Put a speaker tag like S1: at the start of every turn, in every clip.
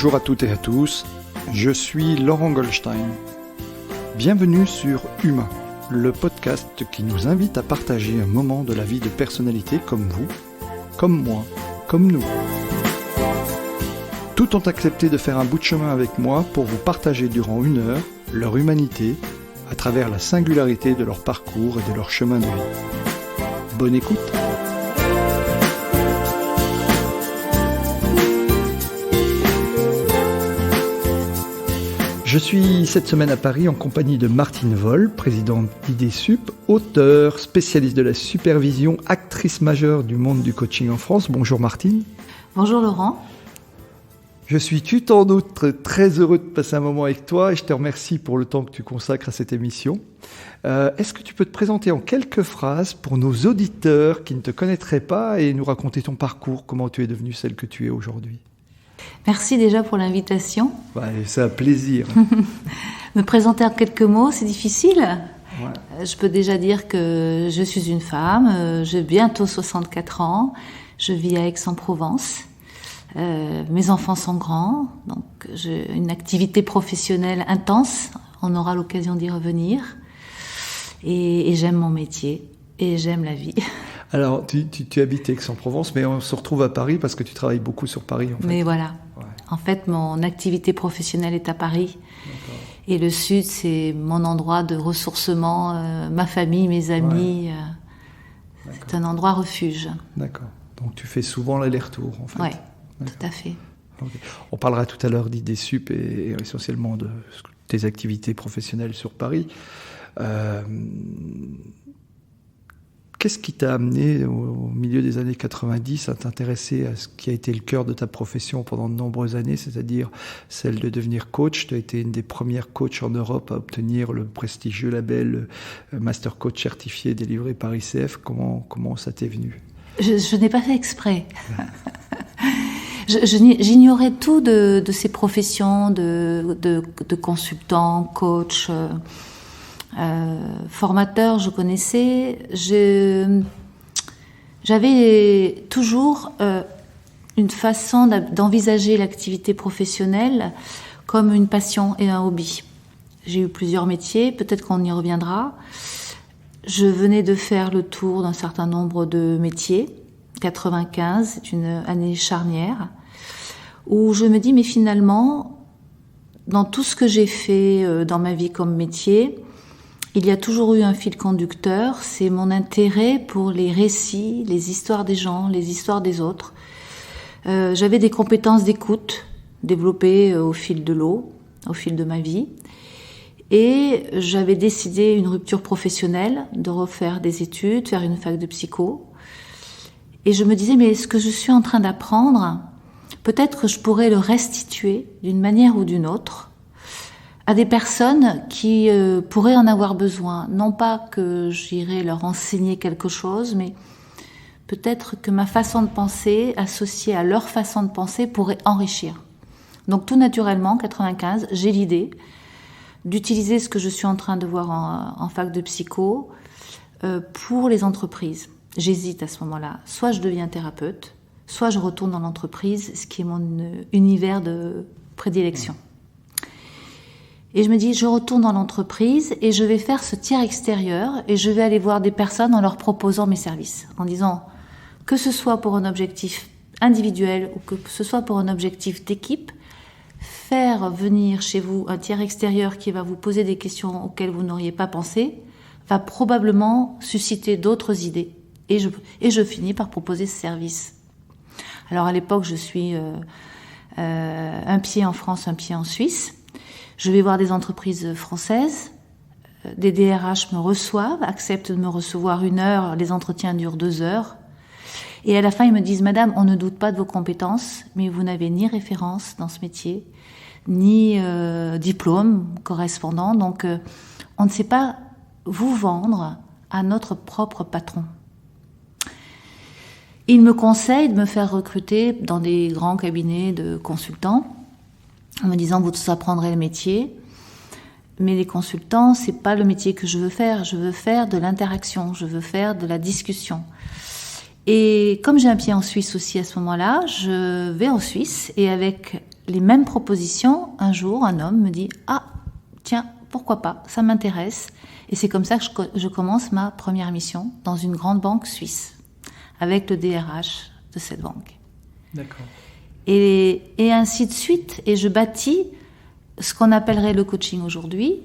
S1: Bonjour à toutes et à tous, je suis Laurent Goldstein. Bienvenue sur Humain, le podcast qui nous invite à partager un moment de la vie de personnalités comme vous, comme moi, comme nous. Tous ont accepté de faire un bout de chemin avec moi pour vous partager durant 1 heure leur humanité à travers la singularité de leur parcours et de leur chemin de vie. Bonne écoute. Je suis cette semaine à Paris en compagnie de Martine Voll, présidente d'IDESUP, auteure, spécialiste de la supervision, actrice majeure du monde du coaching en France. Bonjour Martine.
S2: Bonjour Laurent.
S1: Je suis tout en outre très heureux de passer un moment avec toi et je te remercie pour le temps que tu consacres à cette émission. Est-ce que tu peux te présenter en quelques phrases pour nos auditeurs qui ne te connaîtraient pas et nous raconter ton parcours, comment tu es devenue celle que tu es aujourd'hui ?
S2: Merci déjà pour l'invitation.
S1: Ouais, c'est un plaisir.
S2: Me présenter en quelques mots, c'est difficile.
S1: Ouais.
S2: Je peux déjà dire que je suis une femme, j'ai bientôt 64 ans, je vis à Aix-en-Provence. Mes enfants sont grands, donc j'ai une activité professionnelle intense, on aura l'occasion d'y revenir. Et j'aime mon métier et j'aime la vie. Alors,
S1: tu habites Aix-en-Provence, mais on se retrouve à Paris parce que tu travailles beaucoup sur Paris, en fait.
S2: Mais voilà.
S1: Ouais.
S2: En fait, mon activité professionnelle est à Paris.
S1: D'accord.
S2: Et le Sud, c'est mon endroit de ressourcement, ma famille, mes amis. Ouais. C'est un endroit refuge.
S1: D'accord. Donc, tu fais souvent l'aller-retour, en fait.
S2: Oui, tout à fait.
S1: Okay. On parlera tout à l'heure d'IDESUP et essentiellement de tes activités professionnelles sur Paris. Qu'est-ce qui t'a amené au milieu des années 90 à t'intéresser à ce qui a été le cœur de ta profession pendant de nombreuses années, c'est-à-dire celle de devenir coach? Tu as été une des premières coachs en Europe à obtenir le prestigieux label Master Coach certifié délivré par ICF. Comment ça t'est venu?
S2: Je n'ai pas fait exprès. J'ignorais tout de ces professions de consultant, coach... formateur, je connaissais. J'avais toujours une façon d'envisager l'activité professionnelle comme une passion et un hobby. J'ai eu plusieurs métiers, peut-être qu'on y reviendra. Je venais de faire le tour d'un certain nombre de métiers. 95, c'est une année charnière, où je me dis, mais finalement, dans tout ce que j'ai fait dans ma vie comme métier, il y a toujours eu un fil conducteur, c'est mon intérêt pour les récits, les histoires des gens, les histoires des autres. J'avais des compétences d'écoute développées au fil de l'eau, au fil de ma vie. Et j'avais décidé une rupture professionnelle, de refaire des études, faire une fac de psycho. Et je me disais, mais ce que je suis en train d'apprendre, peut-être que je pourrais le restituer d'une manière ou d'une autre à des personnes qui pourraient en avoir besoin. Non pas que j'irais leur enseigner quelque chose, mais peut-être que ma façon de penser, associée à leur façon de penser, pourrait enrichir. Donc tout naturellement, en 95, j'ai l'idée d'utiliser ce que je suis en train de voir en fac de psycho pour les entreprises. J'hésite à ce moment-là. Soit je deviens thérapeute, soit je retourne dans l'entreprise, ce qui est mon univers de prédilection. Et je me dis, je retourne dans l'entreprise et je vais faire ce tiers extérieur et je vais aller voir des personnes en leur proposant mes services. En disant, que ce soit pour un objectif individuel ou que ce soit pour un objectif d'équipe, faire venir chez vous un tiers extérieur qui va vous poser des questions auxquelles vous n'auriez pas pensé, va probablement susciter d'autres idées. Et je finis par proposer ce service. Alors à l'époque, je suis un pied en France, un pied en Suisse. Je vais voir des entreprises françaises, des DRH me reçoivent, acceptent de me recevoir 1 heure, les entretiens durent 2 heures. Et à la fin, ils me disent, Madame, on ne doute pas de vos compétences, mais vous n'avez ni référence dans ce métier, ni diplôme correspondant, donc on ne sait pas vous vendre à notre propre patron. Ils me conseillent de me faire recruter dans des grands cabinets de consultants, en me disant, vous apprendrez le métier, mais les consultants, c'est pas le métier que je veux faire de l'interaction, je veux faire de la discussion. Et comme j'ai un pied en Suisse aussi à ce moment-là, je vais en Suisse et avec les mêmes propositions, un jour, un homme me dit « Ah, tiens, pourquoi pas, ça m'intéresse ». Et c'est comme ça que je commence ma première mission dans une grande banque suisse, avec le DRH de cette banque.
S1: D'accord.
S2: Et ainsi de suite. Et je bâtis ce qu'on appellerait le coaching aujourd'hui.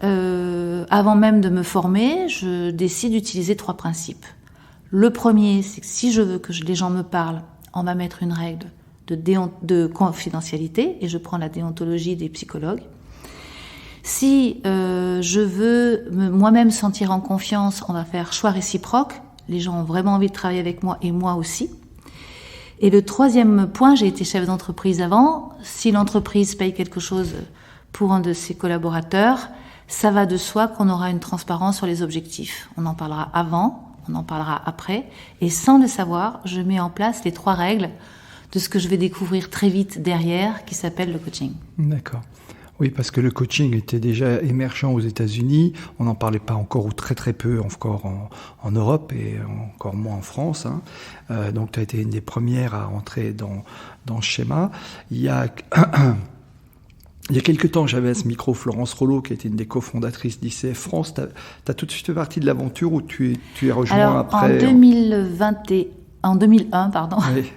S2: Avant même de me former, je décide d'utiliser 3 principes. Le premier, c'est que si je veux que les gens me parlent, on va mettre une règle de confidentialité, et je prends la déontologie des psychologues. Si je veux moi-même sentir en confiance, on va faire choix réciproque. Les gens ont vraiment envie de travailler avec moi et moi aussi. Et le 3e point, j'ai été chef d'entreprise avant. Si l'entreprise paye quelque chose pour un de ses collaborateurs, ça va de soi qu'on aura une transparence sur les objectifs. On en parlera avant, on en parlera après. Et sans le savoir, je mets en place les 3 règles de ce que je vais découvrir très vite derrière, qui s'appelle le coaching.
S1: D'accord. Oui, parce que le coaching était déjà émergent aux États-Unis. On n'en parlait pas encore, ou très très peu encore en Europe, et encore moins en France. Donc tu as été une des premières à rentrer dans ce schéma. Il y a quelques temps, j'avais à ce micro Florence Rollo, qui était une des cofondatrices d'ICF France. Tu as tout de suite fait partie de l'aventure, ou tu es rejoint
S2: Alors,
S1: après?
S2: En 2001, pardon.
S1: Oui.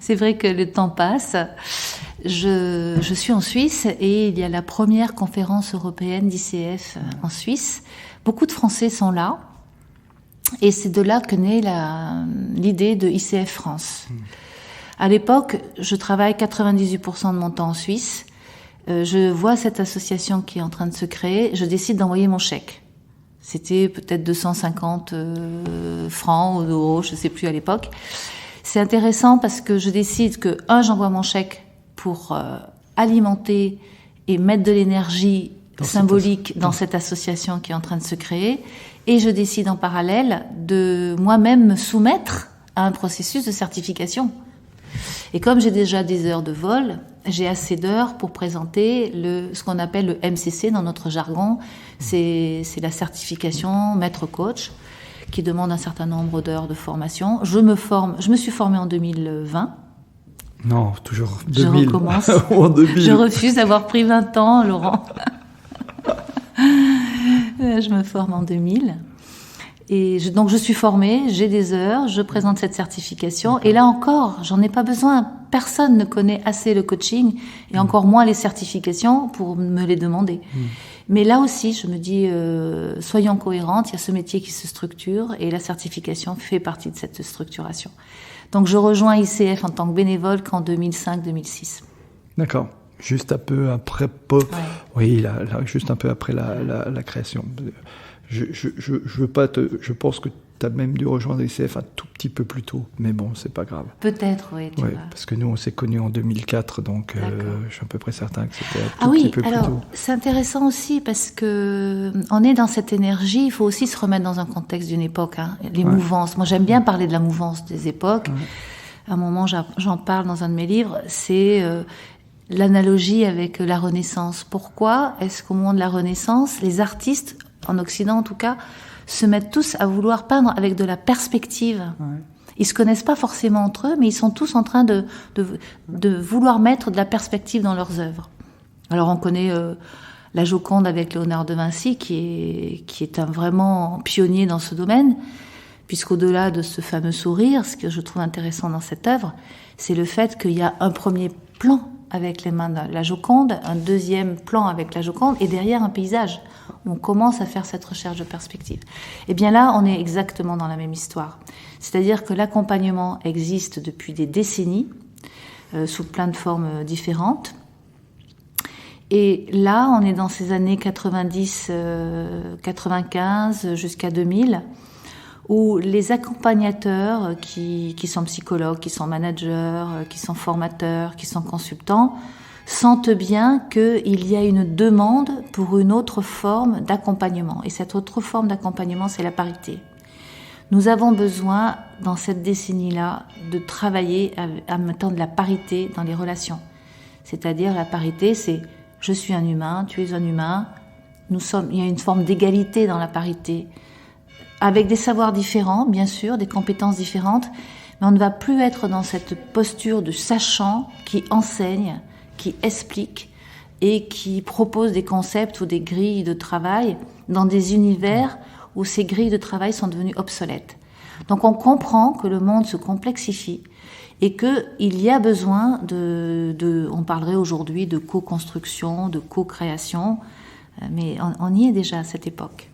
S2: C'est vrai que le temps passe. Je suis en Suisse et il y a la première conférence européenne d'ICF en Suisse. Beaucoup de Français sont là et c'est de là que naît l'idée de ICF France. À l'époque, je travaille 98% de mon temps en Suisse. Je vois cette association qui est en train de se créer. Je décide d'envoyer mon chèque. C'était peut-être 250 francs ou euros, je ne sais plus à l'époque. C'est intéressant parce que je décide que, j'envoie mon chèque pour alimenter et mettre de l'énergie symbolique dans cette association qui est en train de se créer. Et je décide en parallèle de moi-même me soumettre à un processus de certification. Et comme j'ai déjà des heures de vol, j'ai assez d'heures pour présenter ce qu'on appelle le MCC dans notre jargon. C'est la certification maître coach qui demande un certain nombre d'heures de formation. Je me suis formée en 2020.
S1: Non, toujours 2000.
S2: Je recommence.
S1: En 2000.
S2: Je refuse d'avoir pris 20 ans, Laurent. Je me forme en 2000. Et donc je suis formée, j'ai des heures, je présente cette certification. Et là encore, j'en ai pas besoin. Personne ne connaît assez le coaching et encore moins les certifications pour me les demander. Mais là aussi, je me dis, soyons cohérentes, il y a ce métier qui se structure et la certification fait partie de cette structuration. Donc je rejoins ICF en tant que bénévole qu'en 2005-2006.
S1: D'accord. Juste un peu après, oui, juste un peu après la création. Je veux pas je pense que tu as même dû rejoindre ICF un tout petit peu plus tôt, mais bon, c'est pas grave.
S2: Peut-être, oui.
S1: Oui, parce que nous, on s'est connus en 2004, donc je suis à peu près certain que c'était un tout petit peu plus tôt.
S2: C'est intéressant aussi parce que on est dans cette énergie, il faut aussi se remettre dans un contexte d'une époque, les mouvances. Moi, j'aime bien parler de la mouvance des époques. À un moment, j'en parle dans un de mes livres, c'est l'analogie avec la Renaissance. Pourquoi est-ce qu'au moment de la Renaissance, les artistes, en Occident en tout cas, se mettent tous à vouloir peindre avec de la perspective. Ils se connaissent pas forcément entre eux, mais ils sont tous en train de vouloir mettre de la perspective dans leurs œuvres. Alors on connaît la Joconde avec Léonard de Vinci, qui est un vraiment pionnier dans ce domaine, puisqu'au-delà de ce fameux sourire, ce que je trouve intéressant dans cette œuvre, c'est le fait qu'il y a un premier plan avec les mains de la Joconde, un deuxième plan avec la Joconde, et derrière un paysage. On commence à faire cette recherche de perspective. Et bien là, on est exactement dans la même histoire. C'est-à-dire que l'accompagnement existe depuis des décennies, sous plein de formes différentes. Et là, on est dans ces années 90, 95 jusqu'à 2000, où les accompagnateurs qui sont psychologues, qui sont managers, qui sont formateurs, qui sont consultants, sentent bien qu'il y a une demande pour une autre forme d'accompagnement. Et cette autre forme d'accompagnement, c'est la parité. Nous avons besoin, dans cette décennie-là, de travailler à mettre de la parité dans les relations. C'est-à-dire, la parité, c'est « je suis un humain, tu es un humain ». Il y a une forme d'égalité dans la parité, avec des savoirs différents, bien sûr, des compétences différentes, Mais on ne va plus être dans cette posture de sachant qui enseigne, qui explique et qui propose des concepts ou des grilles de travail dans des univers où ces grilles de travail sont devenues obsolètes. Donc on comprend que le monde se complexifie et qu'il y a besoin on parlerait aujourd'hui de co-construction, de co-création, mais on y est déjà à cette époque.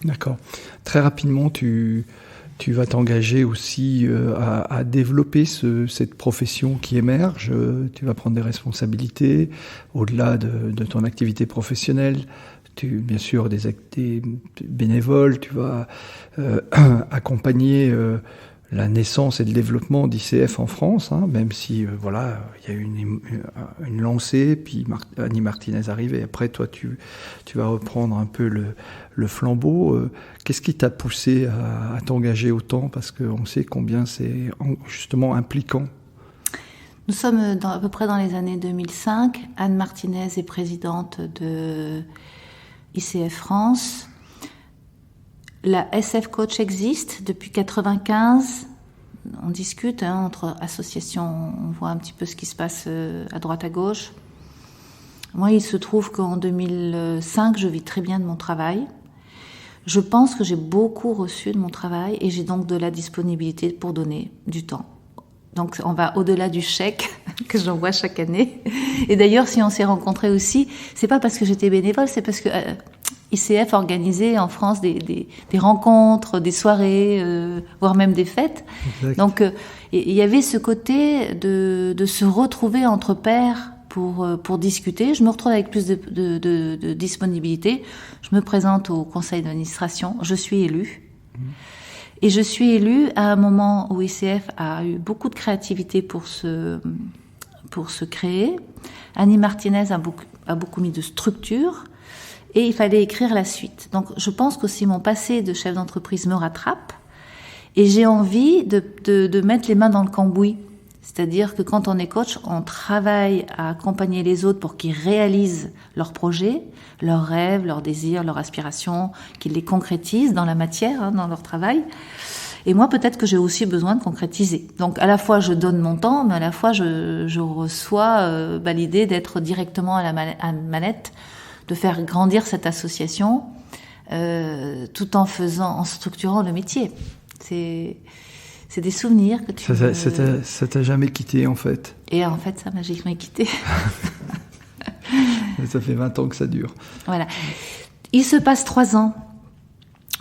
S1: D'accord. Très rapidement, tu vas t'engager aussi à développer cette profession qui émerge. Tu vas prendre des responsabilités au-delà de ton activité professionnelle. Bien sûr, des bénévoles. Tu vas accompagner la naissance et le développement d'ICF en France, hein, même si il y a eu une lancée, puis Annie Martinez arrive et après toi tu vas reprendre un peu le flambeau. Qu'est-ce qui t'a poussé à t'engager autant, parce qu'on sait combien c'est justement impliquant?
S2: Nous sommes à peu près dans les années 2005. Anne Martinez est présidente de ICF France. La SF Coach existe depuis 1995. On discute entre associations, on voit un petit peu ce qui se passe à droite à gauche. Moi, il se trouve qu'en 2005, je vis très bien de mon travail. Je pense que j'ai beaucoup reçu de mon travail et j'ai donc de la disponibilité pour donner du temps. Donc on va au-delà du chèque que j'envoie chaque année. Et d'ailleurs, si on s'est rencontrés aussi, c'est pas parce que j'étais bénévole, c'est parce que ICF organisait en France des rencontres, des soirées, voire même des fêtes. Exact. Donc il y avait ce côté de se retrouver entre pairs pour discuter. Je me retrouve avec plus de disponibilité. Je me présente au conseil d'administration. Je suis élue. Et je suis élue à un moment où ICF a eu beaucoup de créativité pour se créer. Annie Martinez a beaucoup mis de structure. Et il fallait écrire la suite. Donc je pense qu'aussi mon passé de chef d'entreprise me rattrape. Et j'ai envie de mettre les mains dans le cambouis. C'est-à-dire que quand on est coach, on travaille à accompagner les autres pour qu'ils réalisent leurs projets, leurs rêves, leurs désirs, leurs aspirations, qu'ils les concrétisent dans la matière, dans leur travail. Et moi, peut-être que j'ai aussi besoin de concrétiser. Donc, à la fois, je donne mon temps, mais à la fois, je reçois l'idée d'être directement à la manette, de faire grandir cette association, tout en structurant le métier. C'est des souvenirs que tu...
S1: Ça t'a jamais quitté, en fait.
S2: Et en fait, ça m'a jamais quitté.
S1: Ça fait 20 ans que ça dure.
S2: Voilà. Il se passe 3 ans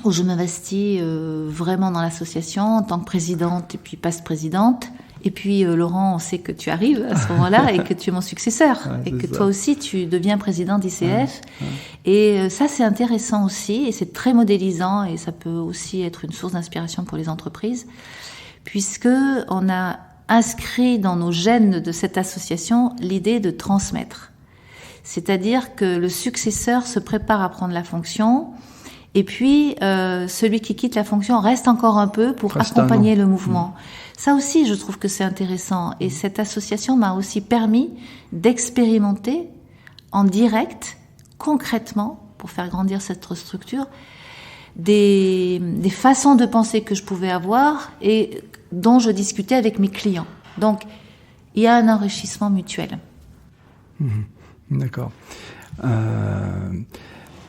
S2: où je m'investis vraiment dans l'association en tant que présidente et puis présidente. Et puis, Laurent, on sait que tu arrives à ce moment-là et que tu es mon successeur. Et que toi aussi, tu deviens président d'ICF. Et ça, c'est intéressant aussi. Et c'est très modélisant. Et ça peut aussi être une source d'inspiration pour les entreprises. Puisque on a inscrit dans nos gènes de cette association l'idée de transmettre. C'est-à-dire que le successeur se prépare à prendre la fonction. Et puis, celui qui quitte la fonction reste encore un peu pour accompagner le mouvement. Ça aussi, je trouve que c'est intéressant. Et cette association m'a aussi permis d'expérimenter en direct, concrètement, pour faire grandir cette structure, des façons de penser que je pouvais avoir et dont je discutais avec mes clients. Donc, il y a un enrichissement mutuel.
S1: D'accord.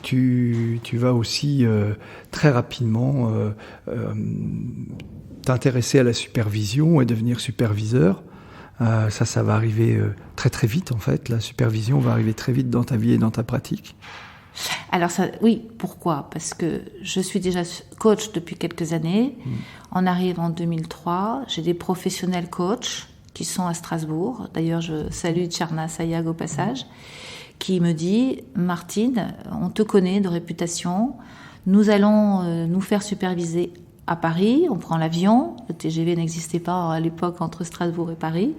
S1: Tu vas aussi très rapidement t'intéresser à la supervision et devenir superviseur. Ça va arriver très très vite en fait. La supervision va arriver très vite dans ta vie et dans ta pratique.
S2: Alors oui, pourquoi ? Parce que je suis déjà coach depuis quelques années. On arrive en 2003. J'ai des professionnels coachs qui sont à Strasbourg. D'ailleurs, je salue Tcherna Sayag au passage, qui me dit « Martine, on te connaît de réputation. Nous allons nous faire superviser à Paris. On prend l'avion. Le TGV n'existait pas à l'époque entre Strasbourg et Paris.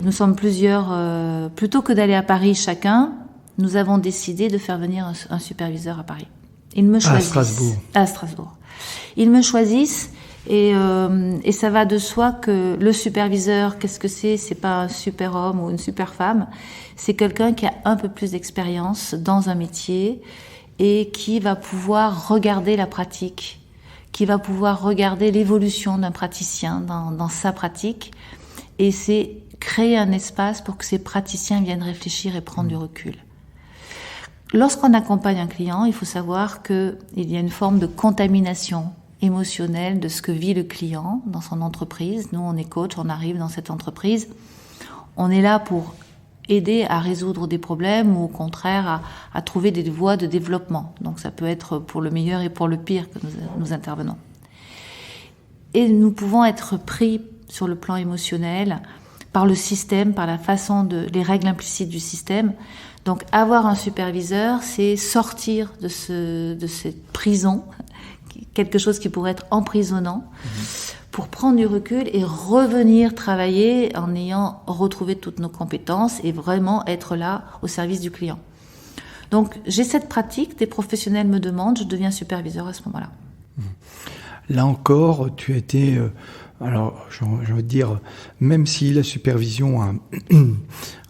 S2: Nous sommes plusieurs. Plutôt que d'aller à Paris chacun, nous avons décidé de faire venir un superviseur à Paris. Ils me choisissent. À Strasbourg. Ils me choisissent et ça va de soi que le superviseur, qu'est-ce que c'est ? C'est pas un super homme ou une super femme. C'est quelqu'un qui a un peu plus d'expérience dans un métier et qui va pouvoir regarder la pratique, qui va pouvoir regarder l'évolution d'un praticien dans sa pratique, et c'est créer un espace pour que ces praticiens viennent réfléchir et prendre du recul. Lorsqu'on accompagne un client, il faut savoir qu'il y a une forme de contamination émotionnelle de ce que vit le client dans son entreprise. Nous, on est coach, on arrive dans cette entreprise, on est là pour aider à résoudre des problèmes ou au contraire à trouver des voies de développement. Donc ça peut être pour le meilleur et pour le pire que nous intervenons. Et nous pouvons être pris sur le plan émotionnel par le système, par la façon les règles implicites du système. Donc avoir un superviseur, c'est sortir de cette prison, quelque chose qui pourrait être emprisonnant, pour prendre du recul et revenir travailler en ayant retrouvé toutes nos compétences et vraiment être là au service du client. Donc j'ai cette pratique, des professionnels me demandent, je deviens superviseur à ce moment-là.
S1: Là encore, tu as été... alors, j'ai envie de dire, même si la supervision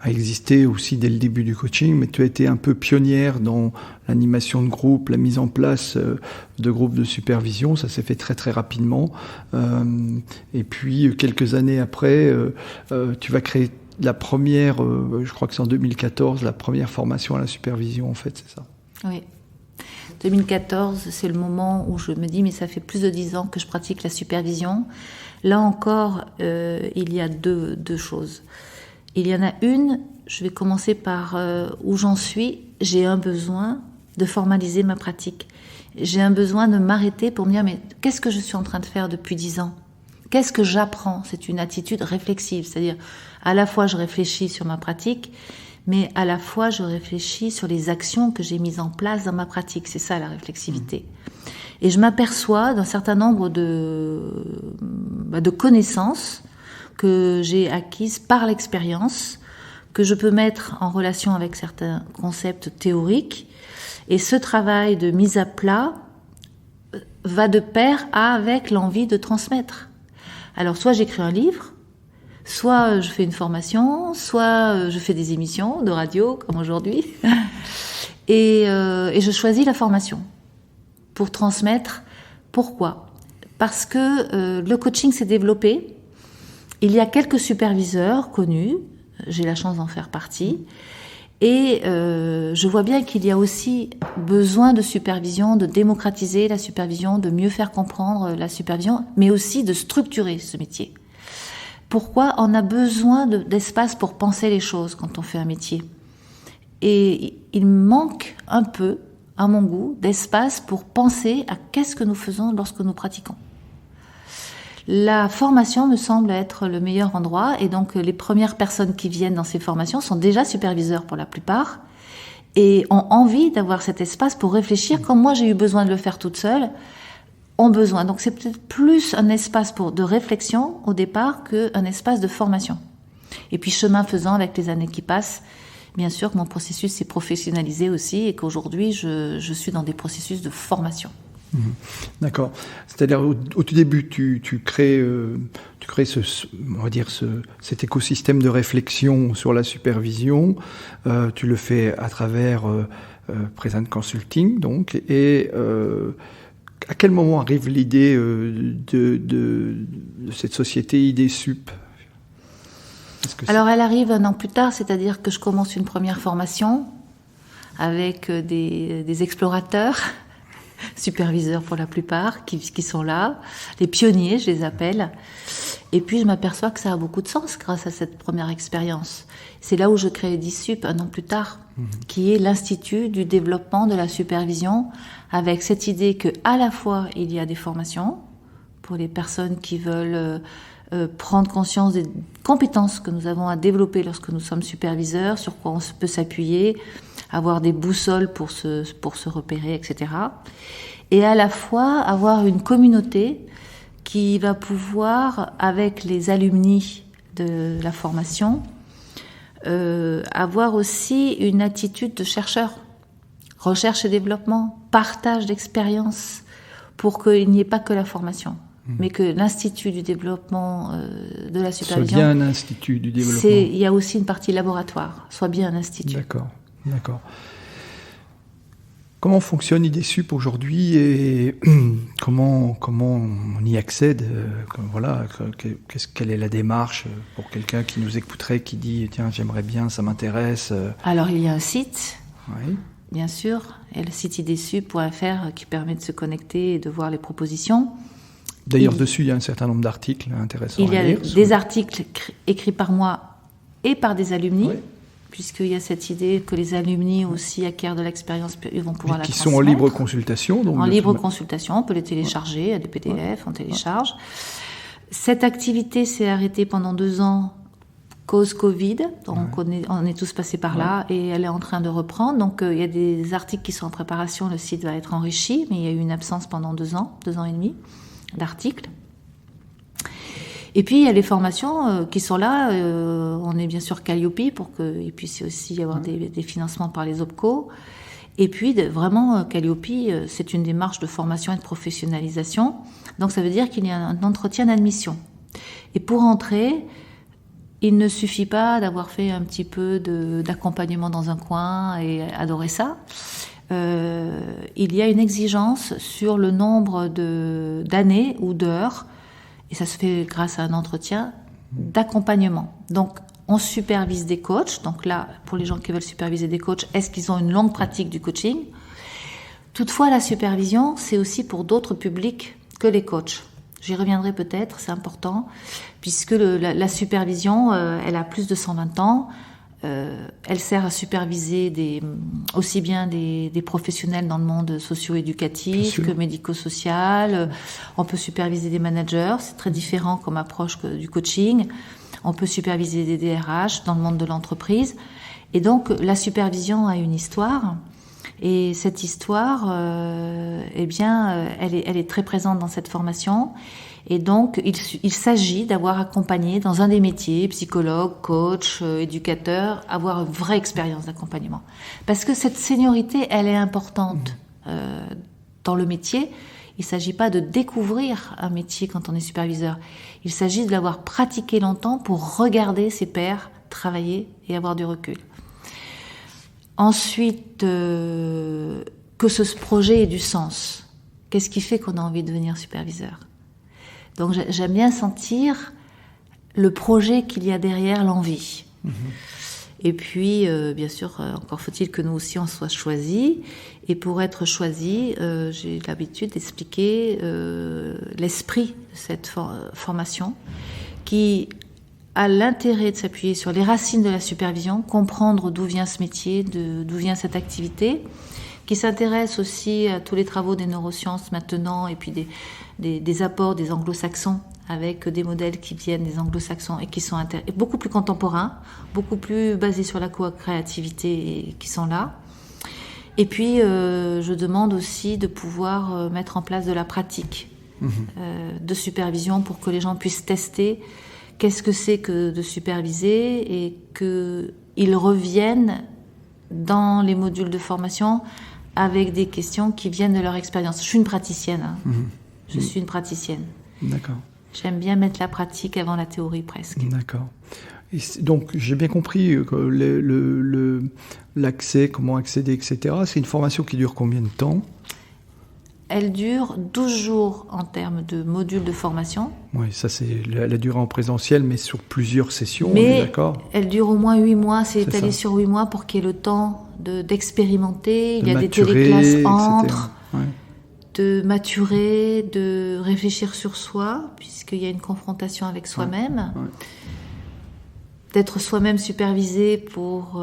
S1: a existé aussi dès le début du coaching, mais tu as été un peu pionnière dans l'animation de groupe, la mise en place de groupes de supervision. Ça s'est fait très très rapidement. Et puis, quelques années après, tu vas créer la première, je crois que c'est en 2014, la première formation à la supervision, en fait, c'est ça?
S2: Oui. 2014, c'est le moment où je me dis, mais ça fait plus de 10 ans que je pratique la supervision. Là encore, il y a deux choses. Il y en a une, je vais commencer par où j'en suis. J'ai un besoin de formaliser ma pratique. J'ai un besoin de m'arrêter pour me dire, mais qu'est-ce que je suis en train de faire depuis 10 ans? Qu'est-ce que j'apprends? C'est une attitude réflexive, c'est-à-dire à la fois je réfléchis sur ma pratique, mais à la fois je réfléchis sur les actions que j'ai mises en place dans ma pratique. C'est ça la réflexivité. Et je m'aperçois d'un certain nombre de connaissances que j'ai acquises par l'expérience, que je peux mettre en relation avec certains concepts théoriques. Et ce travail de mise à plat va de pair avec l'envie de transmettre. Alors soit j'écris un livre, soit je fais une formation, soit je fais des émissions de radio, comme aujourd'hui, et je choisis la formation pour transmettre. Pourquoi? Parce que le coaching s'est développé. Il y a quelques superviseurs connus, j'ai la chance d'en faire partie, et je vois bien qu'il y a aussi besoin de supervision, de démocratiser la supervision, de mieux faire comprendre la supervision, mais aussi de structurer ce métier. Pourquoi? On a besoin d'espace pour penser les choses quand on fait un métier. Et il manque un peu, à mon goût, d'espace pour penser à qu'est-ce que nous faisons lorsque nous pratiquons. La formation me semble être le meilleur endroit, et donc les premières personnes qui viennent dans ces formations sont déjà superviseurs pour la plupart, et ont envie d'avoir cet espace pour réfléchir, comme moi j'ai eu besoin de le faire toute seule, ont besoin. Donc c'est peut-être plus un espace de réflexion au départ qu'un espace de formation. Et puis chemin faisant, avec les années qui passent, bien sûr que mon processus s'est professionnalisé aussi, et qu'aujourd'hui je suis dans des processus de formation.
S1: D'accord. C'est-à-dire au tout début, tu crées cet écosystème de réflexion sur la supervision. Tu le fais à travers Present Consulting, donc. Et à quel moment arrive l'idée de cette société IDSUP?
S2: Alors elle arrive 1 an plus tard, c'est-à-dire que je commence une première formation avec des explorateurs, superviseurs pour la plupart, qui sont là, les pionniers, je les appelle. Et puis je m'aperçois que ça a beaucoup de sens grâce à cette première expérience. C'est là où je crée IDSUP 1 an plus tard, qui est l'Institut du développement de la supervision, avec cette idée que à la fois il y a des formations pour les personnes qui veulent prendre conscience des compétences que nous avons à développer lorsque nous sommes superviseurs, sur quoi on peut s'appuyer, avoir des boussoles pour se repérer, etc. Et à la fois avoir une communauté qui va pouvoir, avec les alumni de la formation, avoir aussi une attitude de chercheur, recherche et développement, partage d'expériences, pour qu'il n'y ait pas que la formation, mais que l'Institut du développement de la supervision
S1: soit bien un institut du développement.
S2: Il y a aussi une partie laboratoire, soit bien un institut.
S1: D'accord. Comment fonctionne IDESUP aujourd'hui et comment on y accède, voilà, quelle est la démarche pour quelqu'un qui nous écouterait, qui dit tiens j'aimerais bien, ça m'intéresse.
S2: Alors il y a un site,
S1: oui.
S2: Bien sûr, et le site idesup.fr qui permet de se connecter et de voir les propositions.
S1: D'ailleurs dessus il y a un certain nombre d'articles intéressants.
S2: Il y a des articles écrits par moi et par des alumni. Oui. Puisqu'il y a cette idée que les alumni aussi acquièrent de l'expérience, ils vont pouvoir la transmettre. Qui
S1: sont en libre consultation. Donc
S2: en libre consultation, on peut les télécharger, il y a des PDF, on télécharge. Cette activité s'est arrêtée pendant 2 ans, cause Covid, donc on est tous passés par là, et elle est en train de reprendre. Donc il y a des articles qui sont en préparation, le site va être enrichi, mais il y a eu une absence pendant 2 ans et demi d'articles. Et puis, il y a les formations qui sont là. On est bien sûr Calliope pour qu'il puisse aussi y avoir des financements par les OPCO. Et puis, vraiment, Calliope, c'est une démarche de formation et de professionnalisation. Donc, ça veut dire qu'il y a un entretien d'admission. Et pour entrer, il ne suffit pas d'avoir fait un petit peu d'accompagnement dans un coin et adorer ça. Il y a une exigence sur le nombre d'années ou d'heures. Et ça se fait grâce à un entretien d'accompagnement. Donc, on supervise des coachs. Donc là, pour les gens qui veulent superviser des coachs, est-ce qu'ils ont une longue pratique du coaching ? Toutefois, la supervision, c'est aussi pour d'autres publics que les coachs. J'y reviendrai peut-être, c'est important, puisque la supervision, elle a plus de 120 ans. Elle sert à superviser aussi bien des professionnels dans le monde socio-éducatif que médico-social. On peut superviser des managers, c'est très différent comme approche du coaching. On peut superviser des DRH dans le monde de l'entreprise. Et donc, la supervision a une histoire. Et cette histoire, elle est très présente dans cette formation. Et donc, il s'agit d'avoir accompagné dans un des métiers, psychologue, coach, éducateur, avoir une vraie expérience d'accompagnement. Parce que cette seniorité, elle est importante dans le métier. Il ne s'agit pas de découvrir un métier quand on est superviseur. Il s'agit de l'avoir pratiqué longtemps pour regarder ses pairs travailler et avoir du recul. Ensuite, que ce projet ait du sens. Qu'est-ce qui fait qu'on a envie de devenir superviseur ? Donc j'aime bien sentir le projet qu'il y a derrière, l'envie. Mmh. Et puis, bien sûr, encore faut-il que nous aussi on soit choisis. Et pour être choisis, j'ai l'habitude d'expliquer l'esprit de cette formation qui a l'intérêt de s'appuyer sur les racines de la supervision, comprendre d'où vient ce métier, d'où vient cette activité, qui s'intéresse aussi à tous les travaux des neurosciences maintenant, et puis des apports des anglo-saxons, avec des modèles qui viennent des anglo-saxons et qui sont beaucoup plus contemporains, beaucoup plus basés sur la co-créativité et qui sont là. Et puis, je demande aussi de pouvoir mettre en place de la pratique de supervision pour que les gens puissent tester qu'est-ce que c'est que de superviser et qu'ils reviennent dans les modules de formation avec des questions qui viennent de leur expérience. Je suis une praticienne. Hein. Je suis une praticienne.
S1: D'accord.
S2: J'aime bien mettre la pratique avant la théorie presque.
S1: D'accord. Et donc, j'ai bien compris que l'accès, comment accéder, etc. C'est une formation qui dure combien de temps ?
S2: Elle dure 12 jours en termes de modules de formation.
S1: Oui, ça c'est la durée en présentiel, mais sur plusieurs sessions,
S2: mais
S1: on est d'accord ?
S2: Elle dure au moins 8 mois, c'est étalé sur 8 mois pour qu'il y ait le temps d'expérimenter. Il y a
S1: maturer,
S2: des téléclasses entre,
S1: ouais.
S2: De maturer, de réfléchir sur soi, puisqu'il y a une confrontation avec soi-même.
S1: Ouais.
S2: D'être soi-même supervisé pour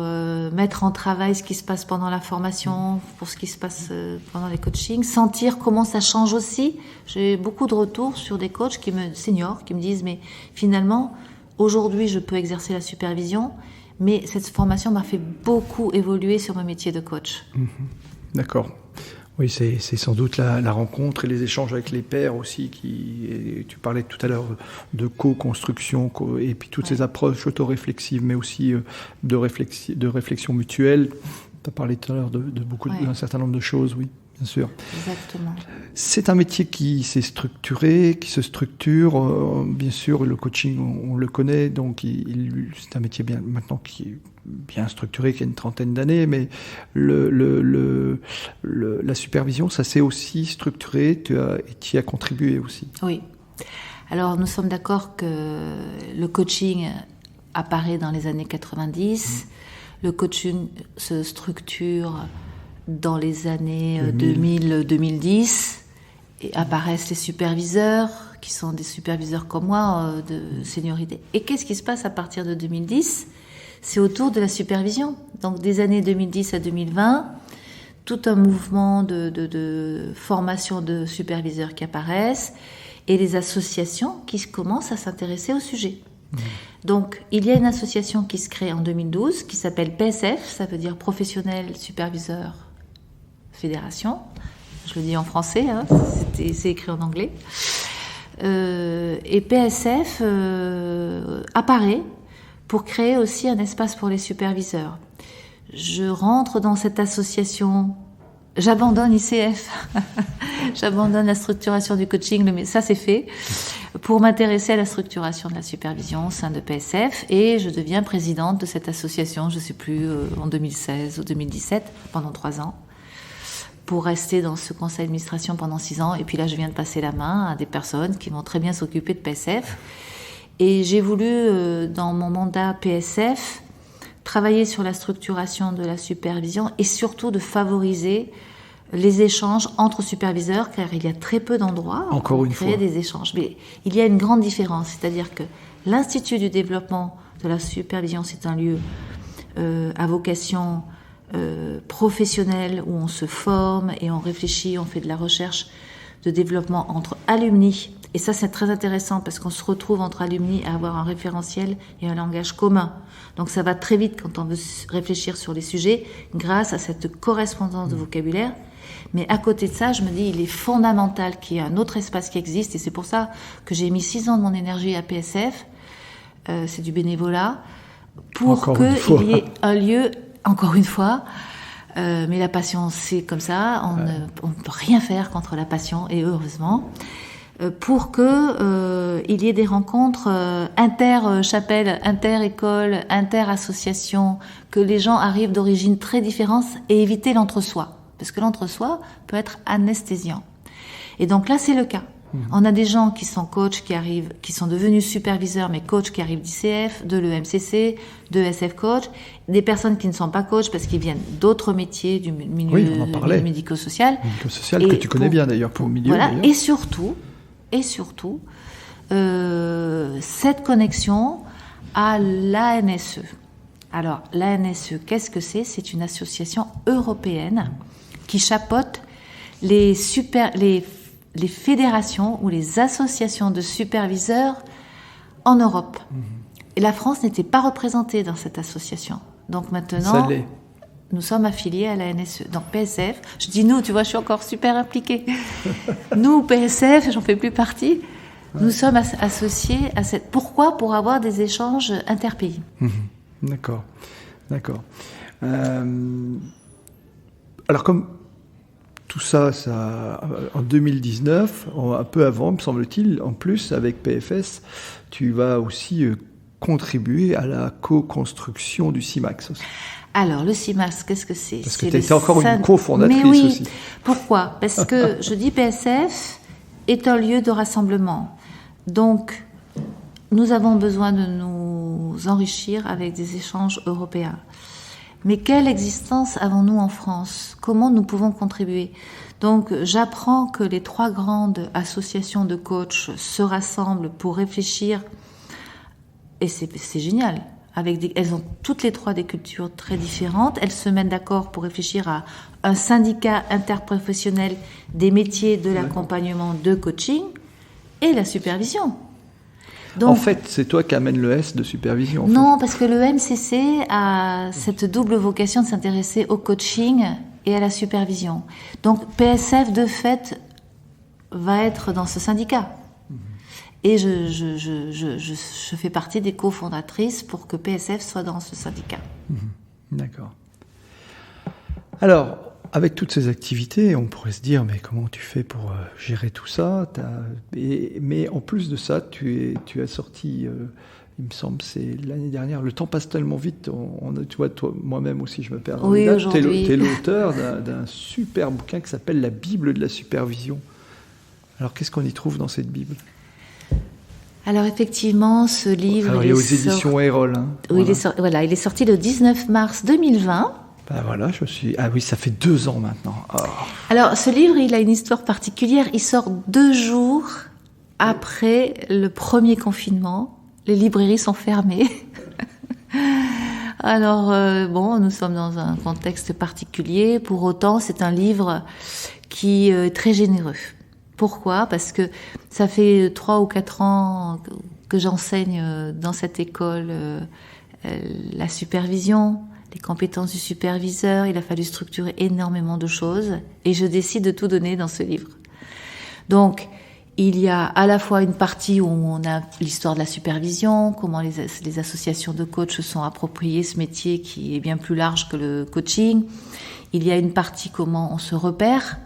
S2: mettre en travail ce qui se passe pendant la formation, pour ce qui se passe pendant les coachings, sentir comment ça change aussi. J'ai beaucoup de retours sur des coachs seniors qui me disent mais finalement aujourd'hui je peux exercer la supervision, mais cette formation m'a fait beaucoup évoluer sur mon métier de coach.
S1: D'accord. Oui, c'est sans doute la rencontre et les échanges avec les pairs aussi. Tu parlais tout à l'heure de co-construction et puis toutes ces approches autoréflexives, mais aussi de réflexion mutuelle. Tu as parlé tout à l'heure d'un certain nombre de choses, oui. Bien sûr.
S2: Exactement.
S1: C'est un métier qui s'est structuré, qui se structure. Bien sûr, le coaching, on le connaît, donc c'est un métier bien maintenant qui est bien structuré, qui a une trentaine d'années, mais la supervision, ça s'est aussi structuré, tu y as contribué aussi.
S2: Oui. Alors, nous sommes d'accord que le coaching apparaît dans les années 90, le coaching se structure dans les années 2000-2010, et apparaissent les superviseurs, qui sont des superviseurs comme moi, de seniorité. Et qu'est-ce qui se passe à partir de 2010 ? C'est autour de la supervision. Donc des années 2010 à 2020, tout un mouvement de formation de superviseurs qui apparaissent, et les associations qui commencent à s'intéresser au sujet. Donc, il y a une association qui se crée en 2012 qui s'appelle PSF, ça veut dire Professionnel Superviseur Fédération. Je le dis en français, hein, c'est écrit en anglais. Et PSF apparaît pour créer aussi un espace pour les superviseurs. Je rentre dans cette association, j'abandonne ICF, j'abandonne la structuration du coaching, mais ça c'est fait, pour m'intéresser à la structuration de la supervision au sein de PSF, et je deviens présidente de cette association, je ne sais plus, en 2016 ou 2017, pendant 3 ans, pour rester dans ce conseil d'administration pendant 6 ans, et puis là je viens de passer la main à des personnes qui vont très bien s'occuper de PSF, et j'ai voulu, dans mon mandat PSF, travailler sur la structuration de la supervision et surtout de favoriser les échanges entre superviseurs, car il y a très peu d'endroits pour créer des échanges. Mais il y a une grande différence, c'est-à-dire que l'Institut du développement de la supervision, c'est un lieu à vocation professionnelle où on se forme et on réfléchit, on fait de la recherche de développement entre alumni. Et ça, c'est très intéressant parce qu'on se retrouve entre alumni à avoir un référentiel et un langage commun. Donc ça va très vite quand on veut réfléchir sur les sujets grâce à cette correspondance de vocabulaire. Mais à côté de ça, je me dis, il est fondamental qu'il y ait un autre espace qui existe. Et c'est pour ça que j'ai mis 6 ans de mon énergie à PSF. C'est du bénévolat. Pour qu'il y ait un lieu, encore une fois. Mais la passion, c'est comme ça. On ne peut rien faire contre la passion, et heureusement. Pour que il y ait des rencontres inter-chapelles, inter-écoles, inter-associations, que les gens arrivent d'origines très différentes et éviter l'entre-soi. Parce que l'entre-soi peut être anesthésiant. Et donc là, c'est le cas. On a des gens qui sont coachs, qui sont devenus superviseurs, mais coachs qui arrivent d'ICF, de l'EMCC, de SF Coach, des personnes qui ne sont pas coachs parce qu'ils viennent d'autres métiers du milieu médico-social.
S1: Médico-social, que tu connais bien d'ailleurs pour le milieu.
S2: Voilà, et surtout, cette connexion à l'ANSE. Alors, l'ANSE, qu'est-ce que c'est ? C'est une association européenne qui chapeaute les fédérations ou les associations de superviseurs en Europe. Et la France n'était pas représentée dans cette association. Donc maintenant, nous sommes affiliés à la NSE. Donc PSF, je dis nous, tu vois, je suis encore super impliquée. Nous, PSF, j'en fais plus partie, nous sommes associés à cette... Pourquoi ? Pour avoir des échanges interpays.
S1: D'accord. Alors comme tout ça, en 2019, un peu avant, me semble-t-il, en plus, avec PFS, tu vas aussi contribuer à la co-construction du CIMAX aussi.
S2: Alors, le CIMAX, qu'est-ce que c'est ?
S1: Parce que tu étais encore une cofondatrice aussi.
S2: Pourquoi ? Parce que, je dis PSF est un lieu de rassemblement. Donc, nous avons besoin de nous enrichir avec des échanges européens. Mais quelle existence avons-nous en France ? Comment nous pouvons contribuer ? Donc, j'apprends que les 3 grandes associations de coachs se rassemblent pour réfléchir, et c'est génial. Elles ont toutes les 3 des cultures très différentes. Elles se mettent d'accord pour réfléchir à un syndicat interprofessionnel des métiers de l'accompagnement de coaching et la supervision. Donc,
S1: en fait, c'est toi qui amènes le S de supervision.
S2: Non, parce que le MCC a cette double vocation de s'intéresser au coaching et à la supervision. Donc PSF, de fait, va être dans ce syndicat. Et je fais partie des cofondatrices pour que PSF soit dans ce syndicat.
S1: D'accord. Alors, avec toutes ces activités, on pourrait se dire, mais comment tu fais pour gérer tout ça? Mais en plus de ça, tu as sorti, il me semble, c'est l'année dernière, le temps passe tellement vite, tu vois, toi, moi-même aussi, je me perds.
S2: Oui, aujourd'hui.
S1: Tu es l'auteur d'un super bouquin qui s'appelle La Bible de la supervision. Alors, qu'est-ce qu'on y trouve dans cette Bible?
S2: Alors effectivement, ce livre...
S1: Alors, il est aux éditions Erol. Hein.
S2: Oui, il est sorti le 19 mars 2020.
S1: Ben voilà, Ah oui, ça fait 2 ans maintenant. Oh.
S2: Alors, ce livre, il a une histoire particulière. Il sort 2 jours après le premier confinement. Les librairies sont fermées. Alors, nous sommes dans un contexte particulier. Pour autant, c'est un livre qui est très généreux. Pourquoi? Parce que ça fait 3 ou 4 ans que j'enseigne dans cette école la supervision, les compétences du superviseur. Il a fallu structurer énormément de choses et je décide de tout donner dans ce livre. Donc, il y a à la fois une partie où on a l'histoire de la supervision, comment les associations de coachs se sont appropriées ce métier qui est bien plus large que le coaching. Il y a une partie comment on se repère,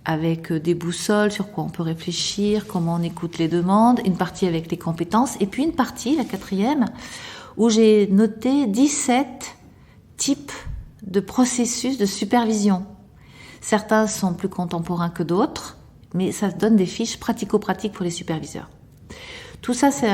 S2: avec des boussoles sur quoi on peut réfléchir, comment on écoute les demandes, une partie avec les compétences, et puis une partie, la 4e, où j'ai noté 17 types de processus de supervision. Certains sont plus contemporains que d'autres, mais ça donne des fiches pratico-pratiques pour les superviseurs. Tout ça, c'est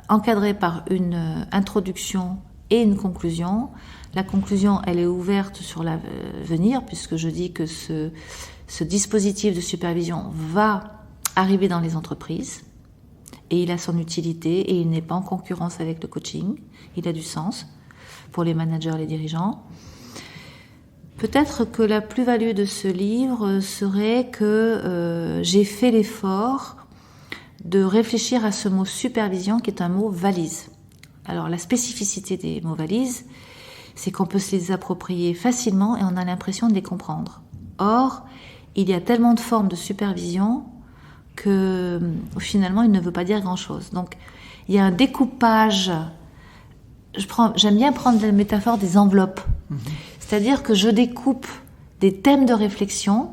S2: encadré par une introduction et une conclusion. La conclusion, elle est ouverte sur l'avenir, puisque je dis que ce dispositif de supervision va arriver dans les entreprises et il a son utilité et il n'est pas en concurrence avec le coaching. Il a du sens pour les managers, les dirigeants. Peut-être que la plus-value de ce livre serait que j'ai fait l'effort de réfléchir à ce mot supervision qui est un mot valise. Alors la spécificité des mots valises, c'est qu'on peut se les approprier facilement et on a l'impression de les comprendre. Or, il y a tellement de formes de supervision que finalement, il ne veut pas dire grand-chose. Donc, il y a un découpage. J'aime bien prendre la métaphore des enveloppes. C'est-à-dire que je découpe des thèmes de réflexion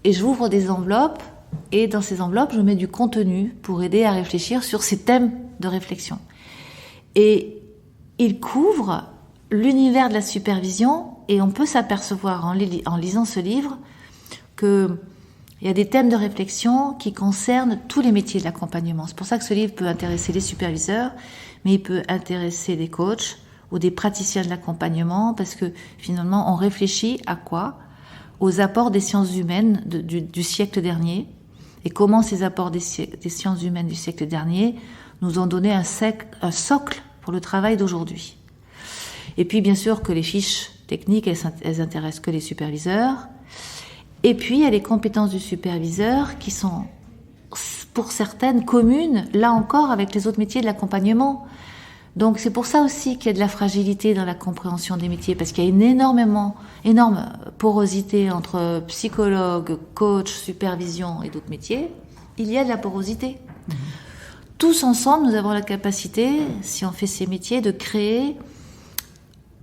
S2: et j'ouvre des enveloppes et dans ces enveloppes, je mets du contenu pour aider à réfléchir sur ces thèmes de réflexion. Et il couvre l'univers de la supervision et on peut s'apercevoir en lisant ce livre qu'il y a des thèmes de réflexion qui concernent tous les métiers de l'accompagnement. C'est pour ça que ce livre peut intéresser les superviseurs, mais il peut intéresser des coachs ou des praticiens de l'accompagnement, parce que finalement, on réfléchit à quoi? Aux apports des sciences humaines du siècle dernier, et comment ces apports des sciences humaines du siècle dernier nous ont donné un socle pour le travail d'aujourd'hui. Et puis, bien sûr, que les fiches techniques, elles intéressent que les superviseurs. Et puis, il y a les compétences du superviseur qui sont, pour certaines, communes, là encore, avec les autres métiers de l'accompagnement. Donc, c'est pour ça aussi qu'il y a de la fragilité dans la compréhension des métiers, parce qu'il y a une énorme porosité entre psychologue, coach, supervision et d'autres métiers. Il y a de la porosité. Tous ensemble, nous avons la capacité, si on fait ces métiers, de créer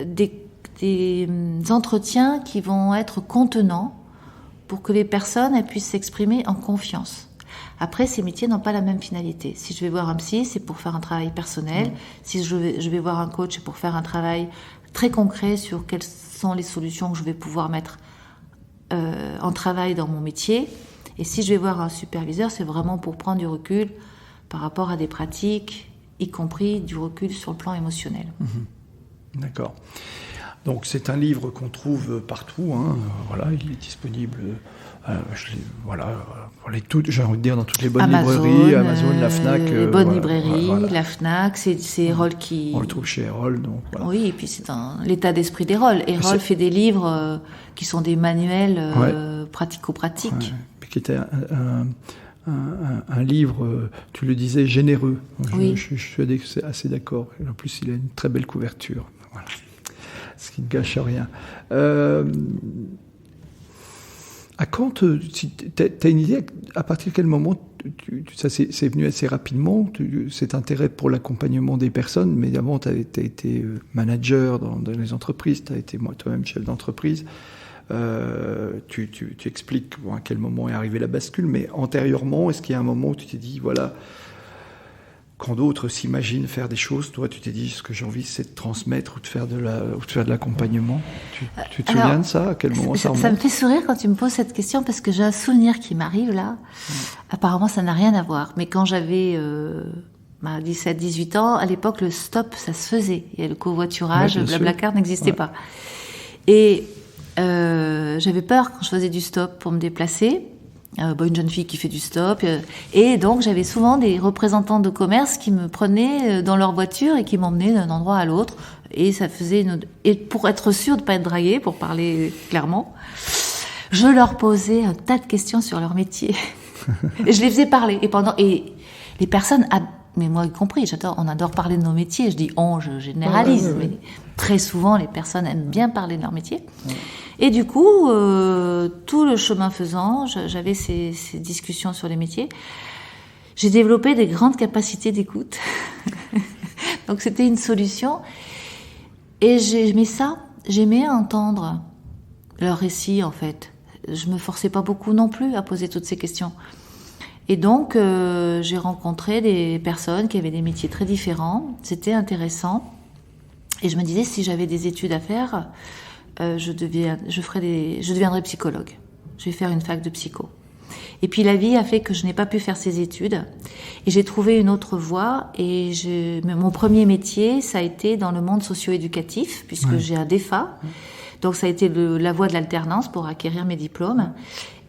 S2: des entretiens qui vont être contenants pour que les personnes elles puissent s'exprimer en confiance. Après, ces métiers n'ont pas la même finalité. Si je vais voir un psy, c'est pour faire un travail personnel. Si je vais voir un coach, c'est pour faire un travail très concret sur quelles sont les solutions que je vais pouvoir mettre en travail dans mon métier. Et si je vais voir un superviseur, c'est vraiment pour prendre du recul par rapport à des pratiques, y compris du recul sur le plan émotionnel.
S1: D'accord. Donc c'est un livre qu'on trouve partout, hein. Voilà, il est disponible, j'ai envie de dire dans toutes les bonnes librairies, Amazon, la Fnac.
S2: Les bonnes librairies, la Fnac, c'est Erol qui...
S1: On le trouve chez Erol, donc voilà.
S2: Oui, et puis c'est dans l'état d'esprit d'Erol. Erol fait des livres qui sont des manuels pratico-pratiques.
S1: Ouais. Qui était un livre, tu le disais, généreux.
S2: Oui.
S1: Je suis assez d'accord. En plus, il a une très belle couverture. Voilà. Ce qui ne gâche rien. À quand, si tu as une idée, à partir de quel moment, ça c'est venu assez rapidement, cet intérêt pour l'accompagnement des personnes, mais d'abord tu as été manager dans les entreprises, tu as été toi-même chef d'entreprise. Tu expliques à quel moment est arrivée la bascule, mais antérieurement, est-ce qu'il y a un moment où tu t'es dit, voilà, quand d'autres s'imaginent faire des choses, toi, tu t'es dit, ce que j'ai envie, c'est de transmettre ou de faire de l'accompagnement. Tu te souviens de ça? À quel moment ça remonte?
S2: Ça me fait sourire quand tu me poses cette question, parce que j'ai un souvenir qui m'arrive là. Apparemment, ça n'a rien à voir. Mais quand j'avais 17-18 ans, à l'époque, le stop, ça se faisait. Il y a le covoiturage, le Blablacar n'existait pas. Et j'avais peur quand je faisais du stop pour me déplacer. Une jeune fille qui fait du stop. Et donc, j'avais souvent des représentants de commerce qui me prenaient dans leur voiture et qui m'emmenaient d'un endroit à l'autre. Et ça faisait Et pour être sûre de pas être draguée, pour parler clairement, je leur posais un tas de questions sur leur métier. Et je les faisais parler. Et les personnes, mais moi y compris, on adore parler de nos métiers. Je dis je généralise, mais très souvent, les personnes aiment bien parler de leur métier. Et du coup, tout le chemin faisant, j'avais ces discussions sur les métiers. J'ai développé des grandes capacités d'écoute. Donc c'était une solution. Et j'aimais entendre leur récit, en fait. Je me forçais pas beaucoup non plus à poser toutes ces questions. Et donc, j'ai rencontré des personnes qui avaient des métiers très différents. C'était intéressant. Et je me disais, si j'avais des études à faire, je deviendrais psychologue. Je vais faire une fac de psycho. Et puis la vie a fait que je n'ai pas pu faire ces études. Et j'ai trouvé une autre voie. Et mon premier métier, ça a été dans le monde socio-éducatif, puisque j'ai un DEFA. Donc ça a été la voie de l'alternance pour acquérir mes diplômes.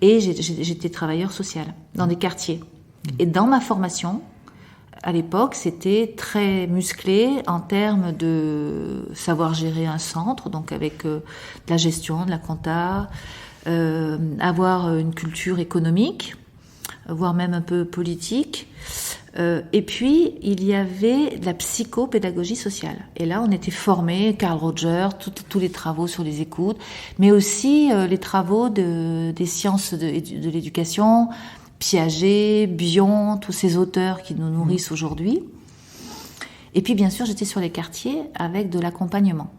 S2: Et j'étais travailleur social dans des quartiers. Et dans ma formation, à l'époque, c'était très musclé en termes de savoir gérer un centre, donc avec de la gestion, de la compta, avoir une culture économique, voire même un peu politique. Et puis, il y avait de la psychopédagogie sociale. Et là, on était formés, Carl Rogers, tous les travaux sur les écoutes, mais aussi les travaux des sciences de l'éducation, Piaget, Bion, tous ces auteurs qui nous nourrissent aujourd'hui. Et puis, bien sûr, j'étais sur les quartiers avec de l'accompagnement.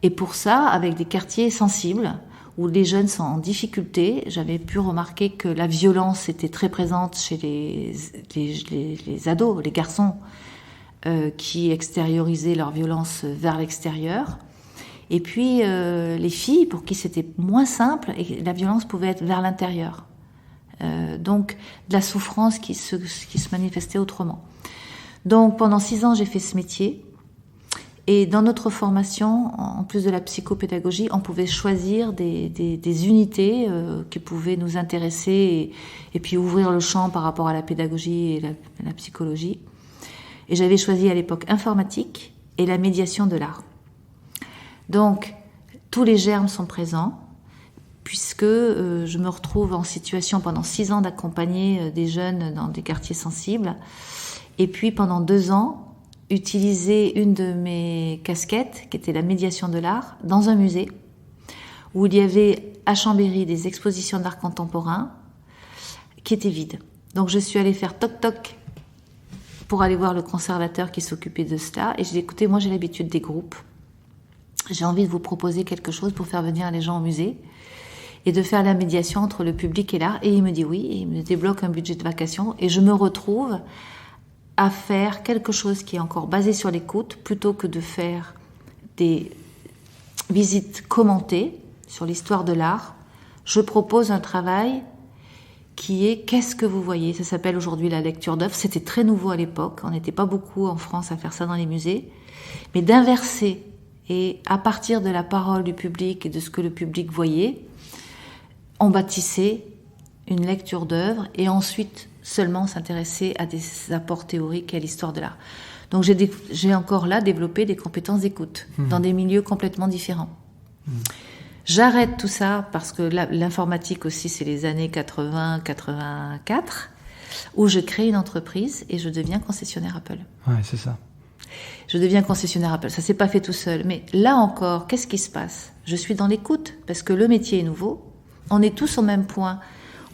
S2: Et pour ça, avec des quartiers sensibles, où les jeunes sont en difficulté, j'avais pu remarquer que la violence était très présente chez les ados, les garçons, qui extériorisaient leur violence vers l'extérieur. Et puis, les filles, pour qui c'était moins simple, et la violence pouvait être vers l'intérieur. Donc, de la souffrance qui se manifestait autrement. Donc, pendant 6 ans, j'ai fait ce métier. Et dans notre formation, en plus de la psychopédagogie, on pouvait choisir des unités qui pouvaient nous intéresser et puis ouvrir le champ par rapport à la pédagogie et la psychologie. Et j'avais choisi à l'époque informatique et la médiation de l'art. Donc, tous les germes sont présents, puisque je me retrouve en situation pendant 6 ans d'accompagner des jeunes dans des quartiers sensibles. Et puis pendant 2 ans, utiliser une de mes casquettes, qui était la médiation de l'art, dans un musée, où il y avait à Chambéry des expositions d'art contemporain qui étaient vides. Donc je suis allée faire toc-toc pour aller voir le conservateur qui s'occupait de cela, et j'ai dit, écoutez, moi j'ai l'habitude des groupes, j'ai envie de vous proposer quelque chose pour faire venir les gens au musée, et de faire la médiation entre le public et l'art. Et il me dit oui, et il me débloque un budget de vacation, et je me retrouve à faire quelque chose qui est encore basé sur l'écoute, plutôt que de faire des visites commentées sur l'histoire de l'art. Je propose un travail qui est « Qu'est-ce que vous voyez ?» Ça s'appelle aujourd'hui la lecture d'œuvres. C'était très nouveau à l'époque, on n'était pas beaucoup en France à faire ça dans les musées, mais d'inverser, et à partir de la parole du public et de ce que le public voyait, on bâtissait une lecture d'œuvres, et ensuite seulement s'intéresser à des apports théoriques et à l'histoire de l'art. Donc j'ai encore là développé des compétences d'écoute dans des milieux complètement différents. J'arrête tout ça parce que l'informatique aussi, c'est les années 80-84, où je crée une entreprise et je deviens concessionnaire Apple.
S1: Ouais, c'est ça.
S2: Je deviens concessionnaire Apple. Ça s'est pas fait tout seul. Mais là encore, qu'est-ce qui se passe ? Je suis dans l'écoute parce que le métier est nouveau. On est tous au même point.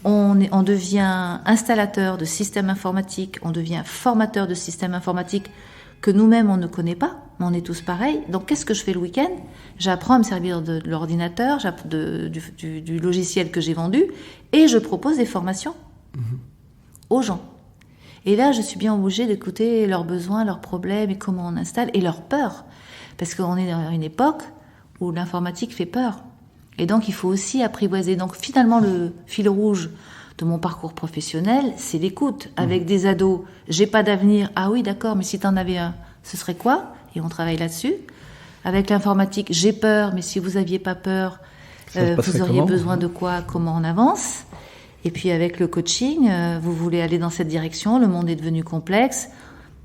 S2: On devient installateur de systèmes informatiques, on devient formateur de systèmes informatiques que nous-mêmes on ne connaît pas. mais on est tous pareils. Donc, qu'est-ce que je fais le week-end? J'apprends à me servir de l'ordinateur, du logiciel que j'ai vendu, et je propose des formations aux gens. Et là, je suis bien obligée d'écouter leurs besoins, leurs problèmes, et comment on installe, et leurs peurs. Parce qu'on est dans une époque où l'informatique fait peur. Et donc, il faut aussi apprivoiser. Donc, finalement, le fil rouge de mon parcours professionnel, c'est l'écoute. Avec des ados, j'ai pas d'avenir. Ah oui, d'accord, mais si t'en avais un, ce serait quoi? Et on travaille là-dessus. Avec l'informatique, j'ai peur, mais si vous aviez pas peur, vous auriez besoin de quoi? Comment on avance? Et puis avec le coaching, vous voulez aller dans cette direction, le monde est devenu complexe.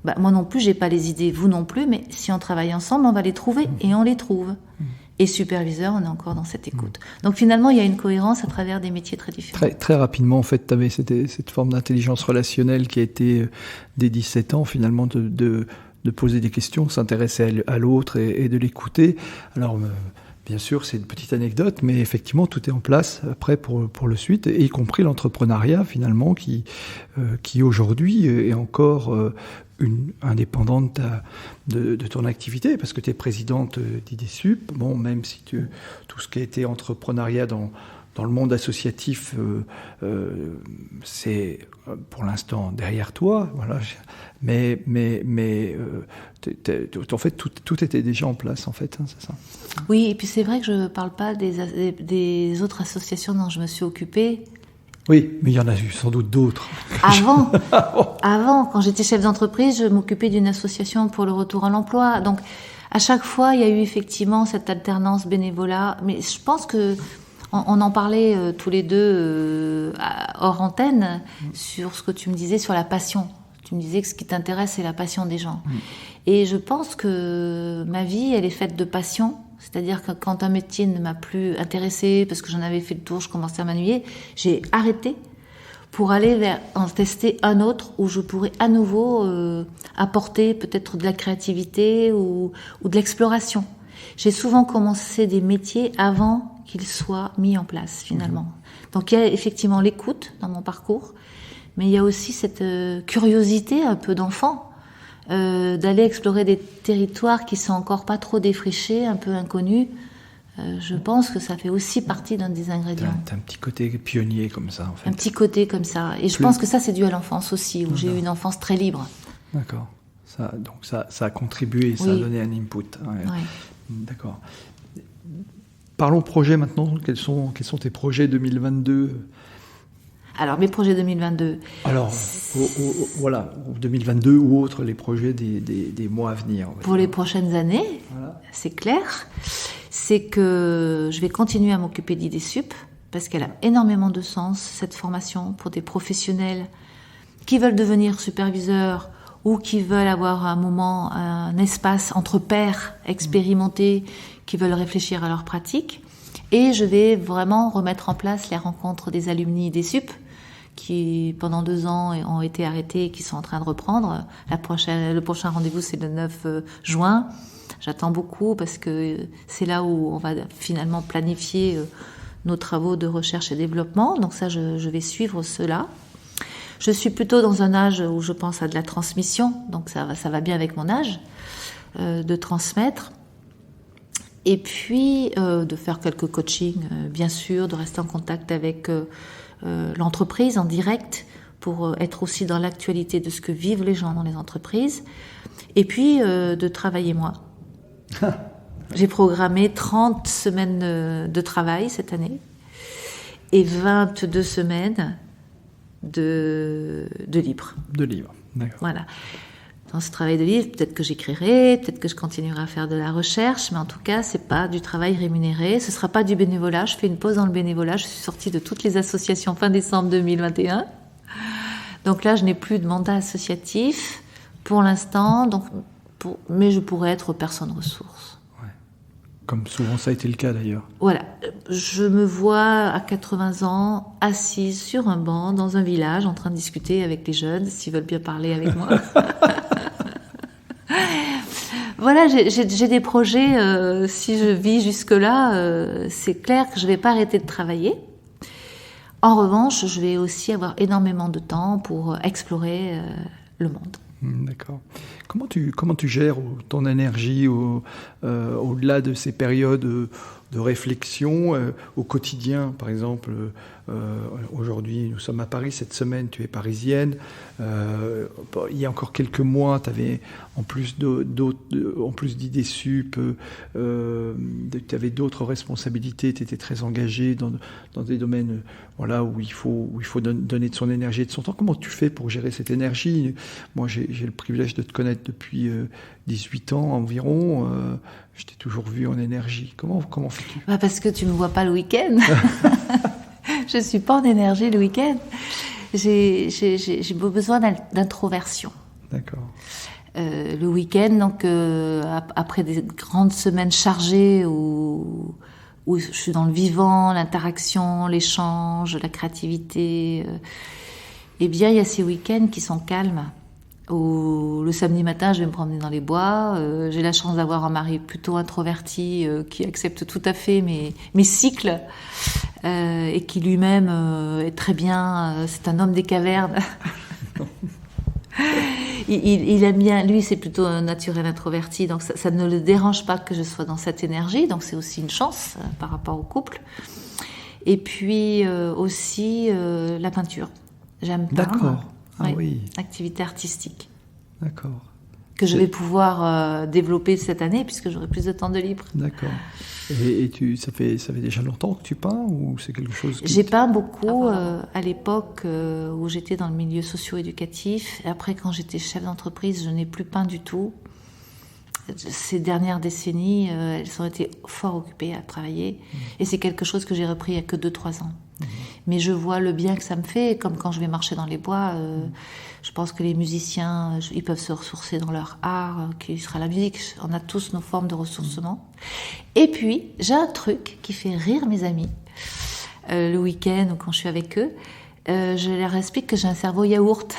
S2: Bah, moi non plus, j'ai pas les idées, vous non plus, mais si on travaille ensemble, on va les trouver, et on les trouve. Et superviseur, on est encore dans cette écoute. Donc finalement, il y a une cohérence à travers des métiers très différents.
S1: Très, très rapidement, en fait, tu avais cette forme d'intelligence relationnelle qui a été, dès 17 ans, finalement, de poser des questions, s'intéresser à l'autre et de l'écouter. Alors, bien sûr, c'est une petite anecdote, mais effectivement, tout est en place après pour le suite, et y compris l'entrepreneuriat, finalement, qui aujourd'hui est encore indépendante de ton activité, parce que tu es présidente d'IDESUP. Bon, même si tout ce qui a été entrepreneuriat dans le monde associatif, c'est pour l'instant derrière toi, voilà. Mais en fait, tout était déjà en place, en fait, hein, c'est ça.
S2: Oui, et puis c'est vrai que je ne parle pas des autres associations dont je me suis occupée.
S1: Oui, mais il y en a eu sans doute d'autres.
S2: Avant, quand j'étais chef d'entreprise, je m'occupais d'une association pour le retour à l'emploi. Donc, à chaque fois, il y a eu effectivement cette alternance bénévolat. Mais je pense que on en parlait tous les deux hors antenne sur ce que tu me disais sur la passion. Tu me disais que ce qui t'intéresse, c'est la passion des gens. Et je pense que ma vie, elle est faite de passion. C'est-à-dire que quand un métier ne m'a plus intéressée, parce que j'en avais fait le tour, je commençais à m'ennuyer, j'ai arrêté pour aller en tester un autre où je pourrais à nouveau apporter peut-être de la créativité ou de l'exploration. J'ai souvent commencé des métiers avant qu'ils soient mis en place, finalement. Donc il y a effectivement l'écoute dans mon parcours, mais il y a aussi cette curiosité un peu d'enfant, d'aller explorer des territoires qui sont encore pas trop défrichés, un peu inconnus. Je pense que ça fait aussi partie d'un des ingrédients.
S1: T'as un petit côté pionnier comme ça, en fait.
S2: Un petit côté comme ça. Et je pense que ça, c'est dû à l'enfance aussi, où j'ai eu une enfance très libre.
S1: D'accord. Donc ça a contribué, ça a donné un input. Ouais.
S2: Ouais.
S1: D'accord. Parlons projet maintenant. Quels sont tes projets 2022 ?
S2: Alors, mes projets 2022.
S1: Alors, voilà, 2022 ou autres, les projets des mois à venir.
S2: Pour les prochaines années, voilà. C'est clair, c'est que je vais continuer à m'occuper d'IDESUP, parce qu'elle a énormément de sens, cette formation, pour des professionnels qui veulent devenir superviseurs ou qui veulent avoir un moment, un espace entre pairs expérimentés, qui veulent réfléchir à leur pratique. Et je vais vraiment remettre en place les rencontres des alumni IDESUP, qui pendant 2 ans ont été arrêtés et qui sont en train de reprendre. Le prochain rendez-vous, c'est le 9 juin. J'attends beaucoup parce que c'est là où on va finalement planifier nos travaux de recherche et développement. Donc ça, je vais suivre cela. Je suis plutôt dans un âge où je pense à de la transmission, donc ça va bien avec mon âge, de transmettre. Et puis de faire quelques coachings, bien sûr, de rester en contact avec l'entreprise en direct pour être aussi dans l'actualité de ce que vivent les gens dans les entreprises. Et puis de travailler moi. J'ai programmé 30 semaines de travail cette année et 22 semaines de libre.
S1: De libre, d'accord.
S2: Voilà. Dans ce travail de livre, peut-être que j'écrirai, peut-être que je continuerai à faire de la recherche, mais en tout cas, c'est pas du travail rémunéré, ce sera pas du bénévolat. Je fais une pause dans le bénévolat. Je suis sortie de toutes les associations fin décembre 2021. Donc là, je n'ai plus de mandat associatif pour l'instant, mais je pourrais être personne ressource.
S1: Ouais. Comme souvent ça a été le cas d'ailleurs.
S2: Voilà. Je me vois à 80 ans, assise sur un banc dans un village, en train de discuter avec les jeunes, s'ils veulent bien parler avec moi. Voilà, j'ai des projets, si je vis jusque-là, c'est clair que je ne vais pas arrêter de travailler. En revanche, je vais aussi avoir énormément de temps pour explorer le monde.
S1: D'accord. Comment tu gères ton énergie au-delà de ces périodes de réflexion au quotidien? Par exemple, aujourd'hui, nous sommes à Paris, cette semaine, tu es parisienne. Il y a encore quelques mois, tu avais, en plus d'idées sup, tu avais d'autres responsabilités, tu étais très engagée dans des domaines où il faut donner de son énergie et de son temps. Comment tu fais pour gérer cette énergie? Moi, j'ai le privilège de te connaître depuis 18 ans environ. Je t'ai toujours vu en énergie. Comment fais-tu?
S2: Parce que tu me vois pas le week-end. Je suis pas en énergie le week-end. J'ai besoin d'introversion.
S1: D'accord.
S2: Le week-end, donc après des grandes semaines chargées où je suis dans le vivant, l'interaction, l'échange, la créativité, eh bien il y a ces week-ends qui sont calmes. Où le samedi matin, je vais me promener dans les bois. J'ai la chance d'avoir un mari plutôt introverti qui accepte tout à fait mes cycles et qui lui-même est très bien. C'est un homme des cavernes. il aime bien. Lui, c'est plutôt un naturel introverti, donc ça ne le dérange pas que je sois dans cette énergie. Donc c'est aussi une chance par rapport au couple. Et puis aussi la peinture. J'aime peindre.
S1: D'accord. Ah oui.
S2: Activité artistique.
S1: D'accord.
S2: Que je vais pouvoir développer cette année puisque j'aurai plus de temps de libre.
S1: D'accord. Et ça fait déjà longtemps que tu peins ou c'est quelque chose qui...
S2: J'ai peint beaucoup à l'époque où j'étais dans le milieu socio-éducatif. Et après, quand j'étais chef d'entreprise, je n'ai plus peint du tout. Ces dernières décennies, elles ont été fort occupées à travailler. Et c'est quelque chose que j'ai repris il n'y a que 2-3 ans. Mais je vois le bien que ça me fait, comme quand je vais marcher dans les bois. Je pense que les musiciens, ils peuvent se ressourcer dans leur art, qui sera la musique. On a tous nos formes de ressourcement. Et puis, j'ai un truc qui fait rire mes amis. Le week-end, ou quand je suis avec eux, je leur explique que j'ai un cerveau yaourt.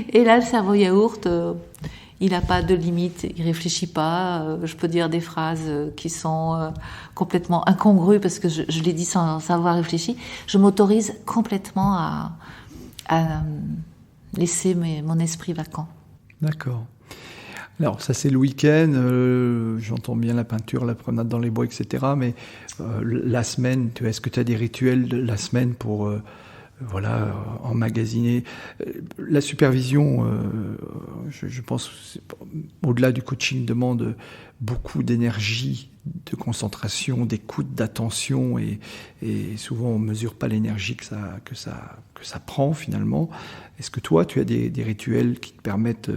S2: Et là, le cerveau yaourt... il n'a pas de limite, il réfléchit pas. Je peux dire des phrases qui sont complètement incongrues parce que je les dis sans avoir réfléchi. Je m'autorise complètement à laisser mon esprit vacant.
S1: D'accord. Alors ça c'est le week-end, j'entends bien la peinture, la promenade dans les bois, etc. Mais la semaine, est-ce que tu as des rituels de la semaine pour... emmagasiner. La supervision, je pense, au-delà du coaching, demande beaucoup d'énergie, de concentration, d'écoute, d'attention, et souvent on ne mesure pas l'énergie que ça prend finalement. Est-ce que toi, tu as des rituels qui te permettent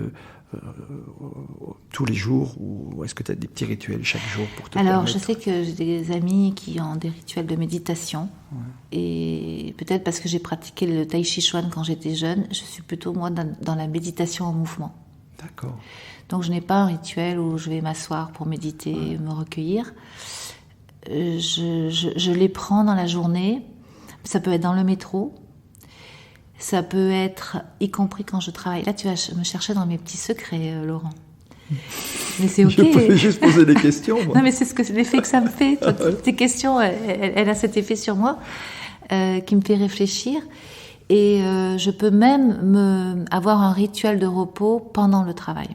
S1: tous les jours, ou est-ce que tu as des petits rituels chaque jour pour te permettre...
S2: Alors, je sais que j'ai des amis qui ont des rituels de méditation, et peut-être parce que j'ai pratiqué le tai chi chuan quand j'étais jeune, je suis plutôt, moi, dans la méditation en mouvement.
S1: D'accord.
S2: Donc, je n'ai pas un rituel où je vais m'asseoir pour méditer, me recueillir. Je les prends dans la journée. Ça peut être dans le métro. Ça peut être, y compris quand je travaille. Là, tu vas me chercher dans mes petits secrets, Laurent. Mais c'est OK.
S1: Je peux juste poser des questions. Moi.
S2: Non, mais c'est l'effet que ça me fait. Toi, tes questions, elle a cet effet sur moi qui me fait réfléchir. Et je peux même avoir un rituel de repos pendant le travail.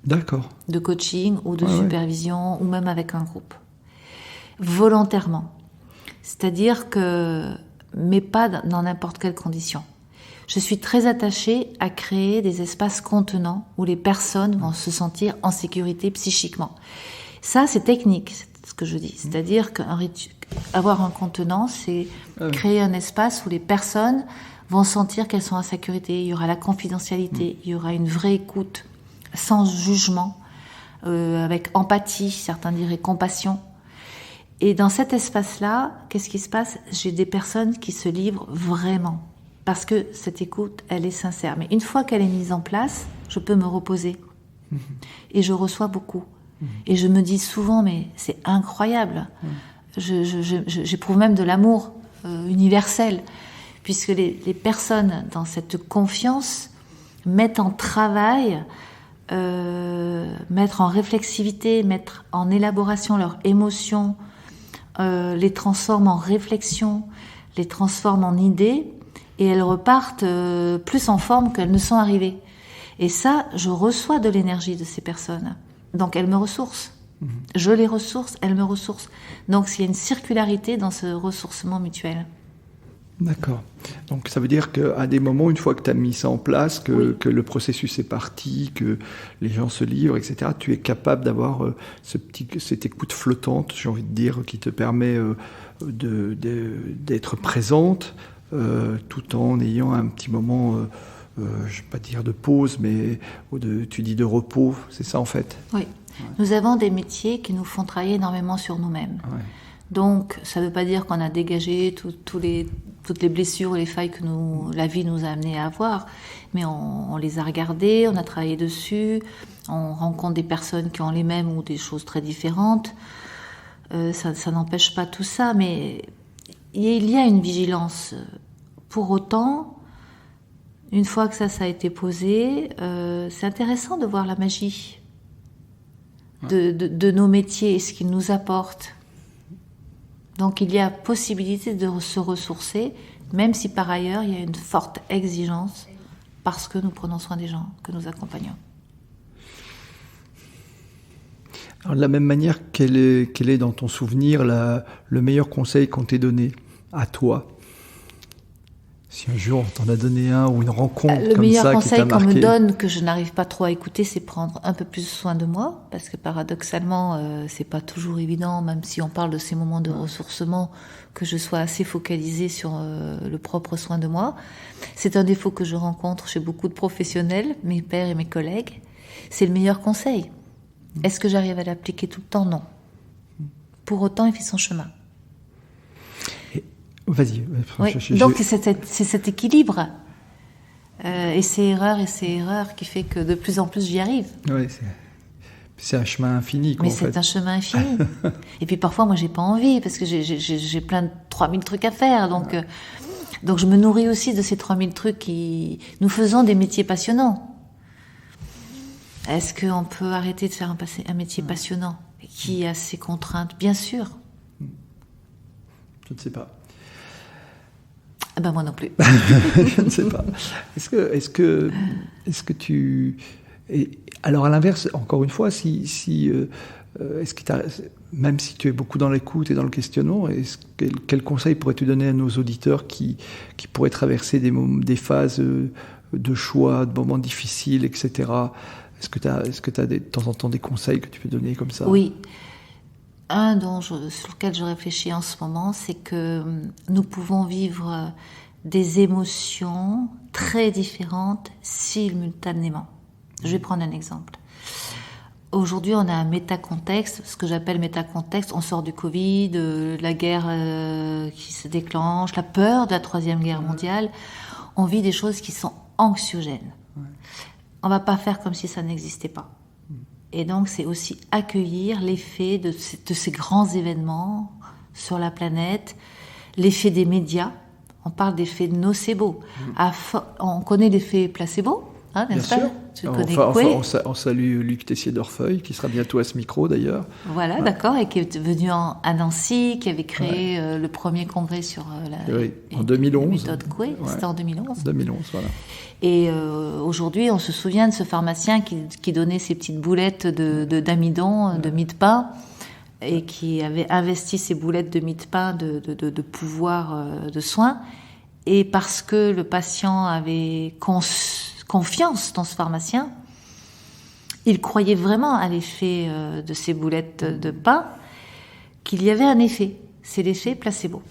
S1: D'accord.
S2: De coaching ou de supervision, ou même avec un groupe. Volontairement. C'est-à-dire que, mais pas dans n'importe quelle condition. Je suis très attachée à créer des espaces contenants où les personnes vont se sentir en sécurité psychiquement. Ça, c'est technique, c'est ce que je dis. C'est-à-dire qu'avoir un contenant, c'est créer un espace où les personnes vont sentir qu'elles sont en sécurité. Il y aura la confidentialité, il y aura une vraie écoute, sans jugement, avec empathie, certains diraient compassion. Et dans cet espace-là, qu'est-ce qui se passe ? J'ai des personnes qui se livrent vraiment. Parce que cette écoute, elle est sincère. Mais une fois qu'elle est mise en place, je peux me reposer. Et je reçois beaucoup. Et je me dis souvent, mais c'est incroyable. J'éprouve même de l'amour universel. Puisque les personnes, dans cette confiance, mettent en travail, mettre en réflexivité, mettre en élaboration leurs émotions, les transforment en réflexion, les transforment en idées, et elles repartent plus en forme qu'elles ne sont arrivées. Et ça, je reçois de l'énergie de ces personnes. Donc elles me ressourcent. Je les ressource, elles me ressourcent. Donc il y a une circularité dans ce ressourcement mutuel.
S1: D'accord. Donc ça veut dire qu'à des moments, une fois que tu as mis ça en place, que le processus est parti, que les gens se livrent, etc., tu es capable d'avoir cette écoute flottante, j'ai envie de dire, qui te permet d'être présente tout en ayant un petit moment, je ne vais pas dire de pause, mais tu dis de repos, c'est ça en fait?
S2: Oui. Ouais. Nous avons des métiers qui nous font travailler énormément sur nous-mêmes. Ouais. Donc, ça ne veut pas dire qu'on a dégagé toutes les blessures, les failles que la vie nous a amenés à avoir, mais on les a regardées, on a travaillé dessus, on rencontre des personnes qui ont les mêmes ou des choses très différentes. Ça n'empêche pas tout ça, mais il y a une vigilance. Pour autant, une fois que ça a été posé, c'est intéressant de voir la magie de nos métiers et ce qu'ils nous apportent. Donc il y a possibilité de se ressourcer, même si par ailleurs il y a une forte exigence, parce que nous prenons soin des gens que nous accompagnons.
S1: Alors, de la même manière, quel est dans ton souvenir le meilleur conseil qu'on t'ait donné à toi? Si un jour on t'en a donné un ou une rencontre comme ça qui t'a marqué. Le meilleur conseil
S2: qu'on me donne, que je n'arrive pas trop à écouter, c'est prendre un peu plus soin de moi, parce que paradoxalement, c'est pas toujours évident, même si on parle de ces moments de ressourcement, que je sois assez focalisée sur le propre soin de moi. C'est un défaut que je rencontre chez beaucoup de professionnels, mes pairs et mes collègues. C'est le meilleur conseil. Est-ce que j'arrive à l'appliquer tout le temps? Non. Pour autant, il fait son chemin.
S1: Vas-y.
S2: Oui. Donc c'est cet équilibre et ces erreurs qui fait que de plus en plus j'y arrive.
S1: Oui, c'est un chemin infini.
S2: Mais c'est un chemin infini. Et puis parfois moi j'ai pas envie parce que j'ai plein de 3000 trucs à faire. Donc je me nourris aussi de ces 3000 trucs qui nous faisons des métiers passionnants. Est-ce qu'on peut arrêter de faire un métier passionnant qui a ses contraintes? Bien sûr.
S1: Je ne sais pas.
S2: Ben moi non plus.
S1: Je ne sais pas. Est-ce que tu... Alors à l'inverse, encore une fois, est-ce que même si tu es beaucoup dans l'écoute et dans le questionnement, quel conseil pourrais-tu donner à nos auditeurs qui pourraient traverser des phases de choix, de moments difficiles, etc. Est-ce que tu as de temps en temps des conseils que tu peux donner comme ça?
S2: Oui. Un sur lequel je réfléchis en ce moment, c'est que nous pouvons vivre des émotions très différentes simultanément. Je vais prendre un exemple. Aujourd'hui, on a un métacontexte, ce que j'appelle métacontexte. On sort du Covid, de la guerre qui se déclenche, la peur de la Troisième Guerre mondiale. On vit des choses qui sont anxiogènes. On ne va pas faire comme si ça n'existait pas. Et donc, c'est aussi accueillir l'effet de ces grands événements sur la planète, l'effet des médias. On parle d'effet nocebo. On connaît l'effet placebo, hein, n'est-ce pas?
S1: Tu connais on salue Luc Tessier-Dorfeuille, qui sera bientôt à ce micro d'ailleurs.
S2: Voilà, d'accord, et qui est venu à Nancy, qui avait créé le premier congrès sur
S1: en 2011.
S2: La méthode Coué. C'était en 2011.
S1: 2011, voilà.
S2: Et aujourd'hui, on se souvient de ce pharmacien qui donnait ces petites boulettes d'amidon, de mie de pain, et qui avait investi ces boulettes de mie de pain de pouvoir de soins. Et parce que le patient avait confiance dans ce pharmacien, il croyait vraiment à l'effet de ces boulettes de pain, qu'il y avait un effet. C'est l'effet placebo.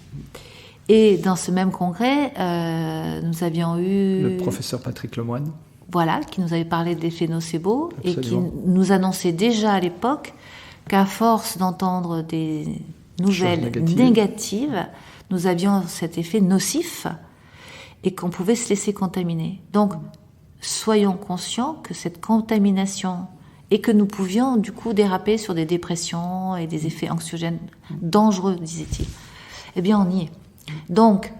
S2: Et dans ce même congrès, nous avions eu...
S1: Le professeur Patrick Lemoine.
S2: Voilà, qui nous avait parlé de l'effet nocebo. Absolument. Et qui nous annonçait déjà à l'époque qu'à force d'entendre des nouvelles négatives, nous avions cet effet nocif et qu'on pouvait se laisser contaminer. Donc, soyons conscients que cette contamination et que nous pouvions du coup déraper sur des dépressions et des effets anxiogènes dangereux, disait-il. Eh bien, on y est. Donc,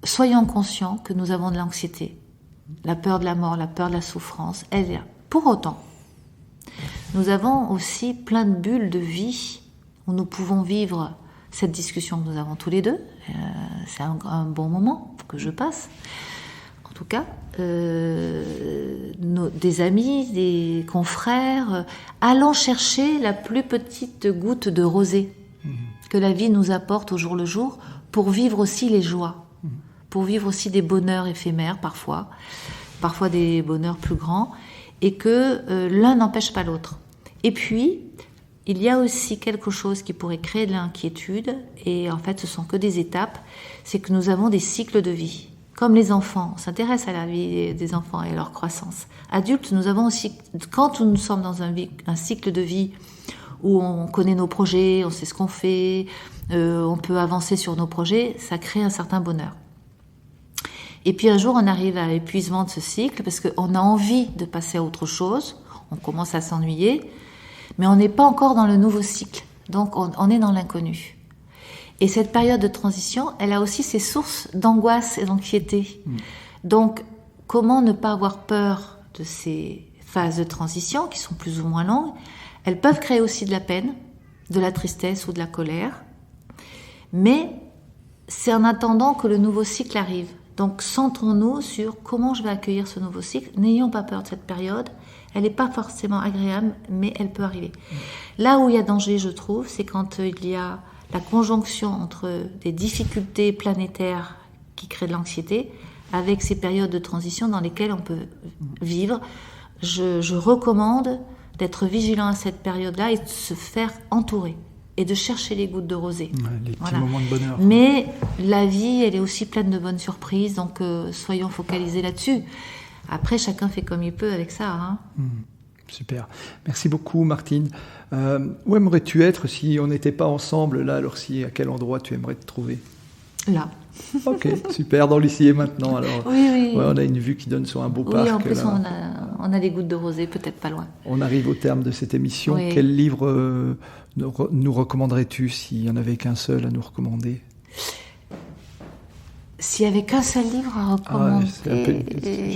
S2: soyons conscients que nous avons de l'anxiété, la peur de la mort, la peur de la souffrance, elle est là. Pour autant, nous avons aussi plein de bulles de vie où nous pouvons vivre cette discussion que nous avons tous les deux. C'est un bon moment que je passe. En tout tout cas, des amis, des confrères, allant chercher la plus petite goutte de rosée que la vie nous apporte au jour le jour pour vivre aussi les joies, pour vivre aussi des bonheurs éphémères parfois des bonheurs plus grands, et que l'un n'empêche pas l'autre. Et puis, il y a aussi quelque chose qui pourrait créer de l'inquiétude, et en fait ce sont que des étapes, c'est que nous avons des cycles de vie. Comme les enfants, on s'intéresse à la vie des enfants et à leur croissance. Adultes, nous avons aussi, quand nous sommes dans un cycle de vie où on connaît nos projets, on sait ce qu'on fait, on peut avancer sur nos projets, ça crée un certain bonheur. Et puis un jour, on arrive à l'épuisement de ce cycle parce qu'on a envie de passer à autre chose, on commence à s'ennuyer, mais on n'est pas encore dans le nouveau cycle, donc on est dans l'inconnu. Et cette période de transition, elle a aussi ses sources d'angoisse et d'anxiété. Donc, comment ne pas avoir peur de ces phases de transition qui sont plus ou moins longues? Elles peuvent créer aussi de la peine, de la tristesse ou de la colère. Mais c'est en attendant que le nouveau cycle arrive. Donc, centrons-nous sur comment je vais accueillir ce nouveau cycle. N'ayons pas peur de cette période. Elle n'est pas forcément agréable, mais elle peut arriver. Là où il y a danger, je trouve, c'est quand il y a la conjonction entre des difficultés planétaires qui créent de l'anxiété avec ces périodes de transition dans lesquelles on peut vivre. Je recommande d'être vigilant à cette période-là et de se faire entourer et de chercher les gouttes de rosée.
S1: Ouais, les petits moments de bonheur.
S2: Mais la vie, elle est aussi pleine de bonnes surprises, donc soyons focalisés là-dessus. Après, chacun fait comme il peut avec ça. Hein.
S1: Super. Merci beaucoup, Martine. Où aimerais-tu être si on n'était pas ensemble là? Alors, à quel endroit tu aimerais te trouver?
S2: Là.
S1: Ok, super. Dans l'ici et maintenant. Alors,
S2: oui.
S1: Ouais, on a une vue qui donne sur un beau parc.
S2: Oui, en plus,
S1: là.
S2: on a des gouttes de rosée, peut-être pas loin.
S1: On arrive au terme de cette émission.
S2: Oui.
S1: Quel livre nous recommanderais-tu s'il n'y en avait qu'un seul à nous recommander?
S2: S'il n'y avait qu'un seul livre à recommander...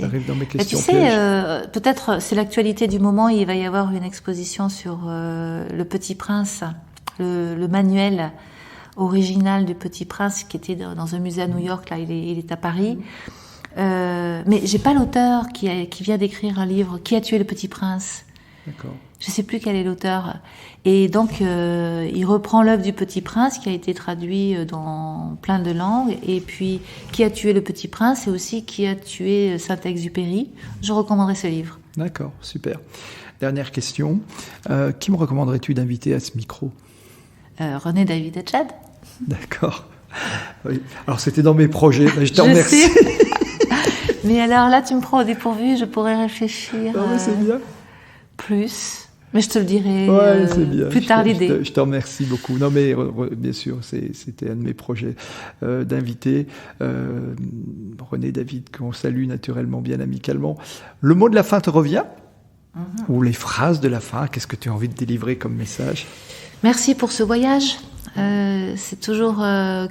S1: J'arrive dans mes questions.
S2: Tu sais, peut-être c'est l'actualité du moment, il va y avoir une exposition sur Le Petit Prince, le manuel original du Petit Prince qui était dans un musée à New York, là il est à Paris. Mais j'ai pas l'auteur qui vient d'écrire un livre, Qui a tué le Petit Prince?
S1: D'accord.
S2: Je sais plus quel est l'auteur. Et donc, il reprend l'œuvre du Petit Prince qui a été traduit dans plein de langues. Et puis, Qui a tué le Petit Prince et aussi Qui a tué Saint-Exupéry. Je recommanderais ce livre.
S1: D'accord, super. Dernière question. Qui me recommanderais-tu d'inviter à ce micro?
S2: René David Etchad.
S1: D'accord. Oui. Alors, c'était dans mes projets. Mais je te remercie.
S2: Sais. Mais alors là, tu me prends au dépourvu. Je pourrais réfléchir.
S1: Non, mais c'est bien.
S2: Plus, mais je te le dirai
S1: c'est bien.
S2: Plus tard l'idée.
S1: Je te remercie beaucoup. Non mais bien sûr, c'était un de mes projets d'inviter René David, qu'on salue naturellement bien amicalement. Le mot de la fin te revient? Ou les phrases de la fin? Qu'est-ce que tu as envie de délivrer comme message?
S2: Merci pour ce voyage. C'est toujours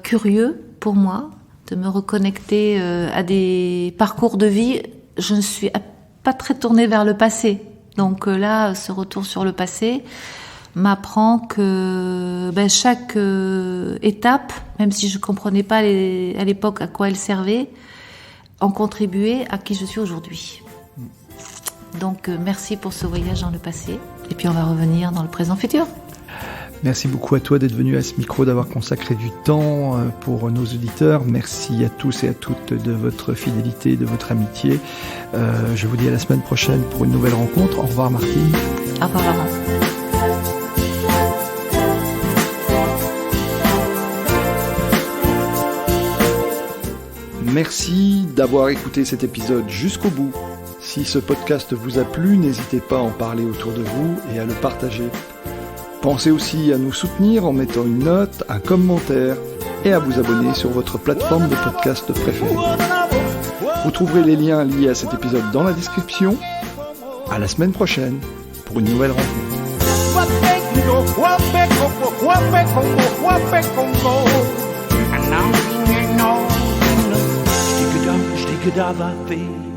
S2: curieux pour moi de me reconnecter à des parcours de vie. Je ne suis pas très tournée vers le passé. Donc là, ce retour sur le passé m'apprend que chaque étape, même si je ne comprenais pas à l'époque à quoi elle servait, en contribuait à qui je suis aujourd'hui. Donc merci pour ce voyage dans le passé. Et puis on va revenir dans le présent futur.
S1: Merci beaucoup à toi d'être venu à ce micro, d'avoir consacré du temps pour nos auditeurs. Merci à tous et à toutes de votre fidélité et de votre amitié. Je vous dis à la semaine prochaine pour une nouvelle rencontre. Au revoir Martine.
S2: Au revoir Laurent.
S1: Merci d'avoir écouté cet épisode jusqu'au bout. Si ce podcast vous a plu, n'hésitez pas à en parler autour de vous et à le partager. Pensez aussi à nous soutenir en mettant une note, un commentaire et à vous abonner sur votre plateforme de podcast préférée. Vous trouverez les liens liés à cet épisode dans la description. À la semaine prochaine pour une nouvelle rencontre.
S3: Stick it up, I feel.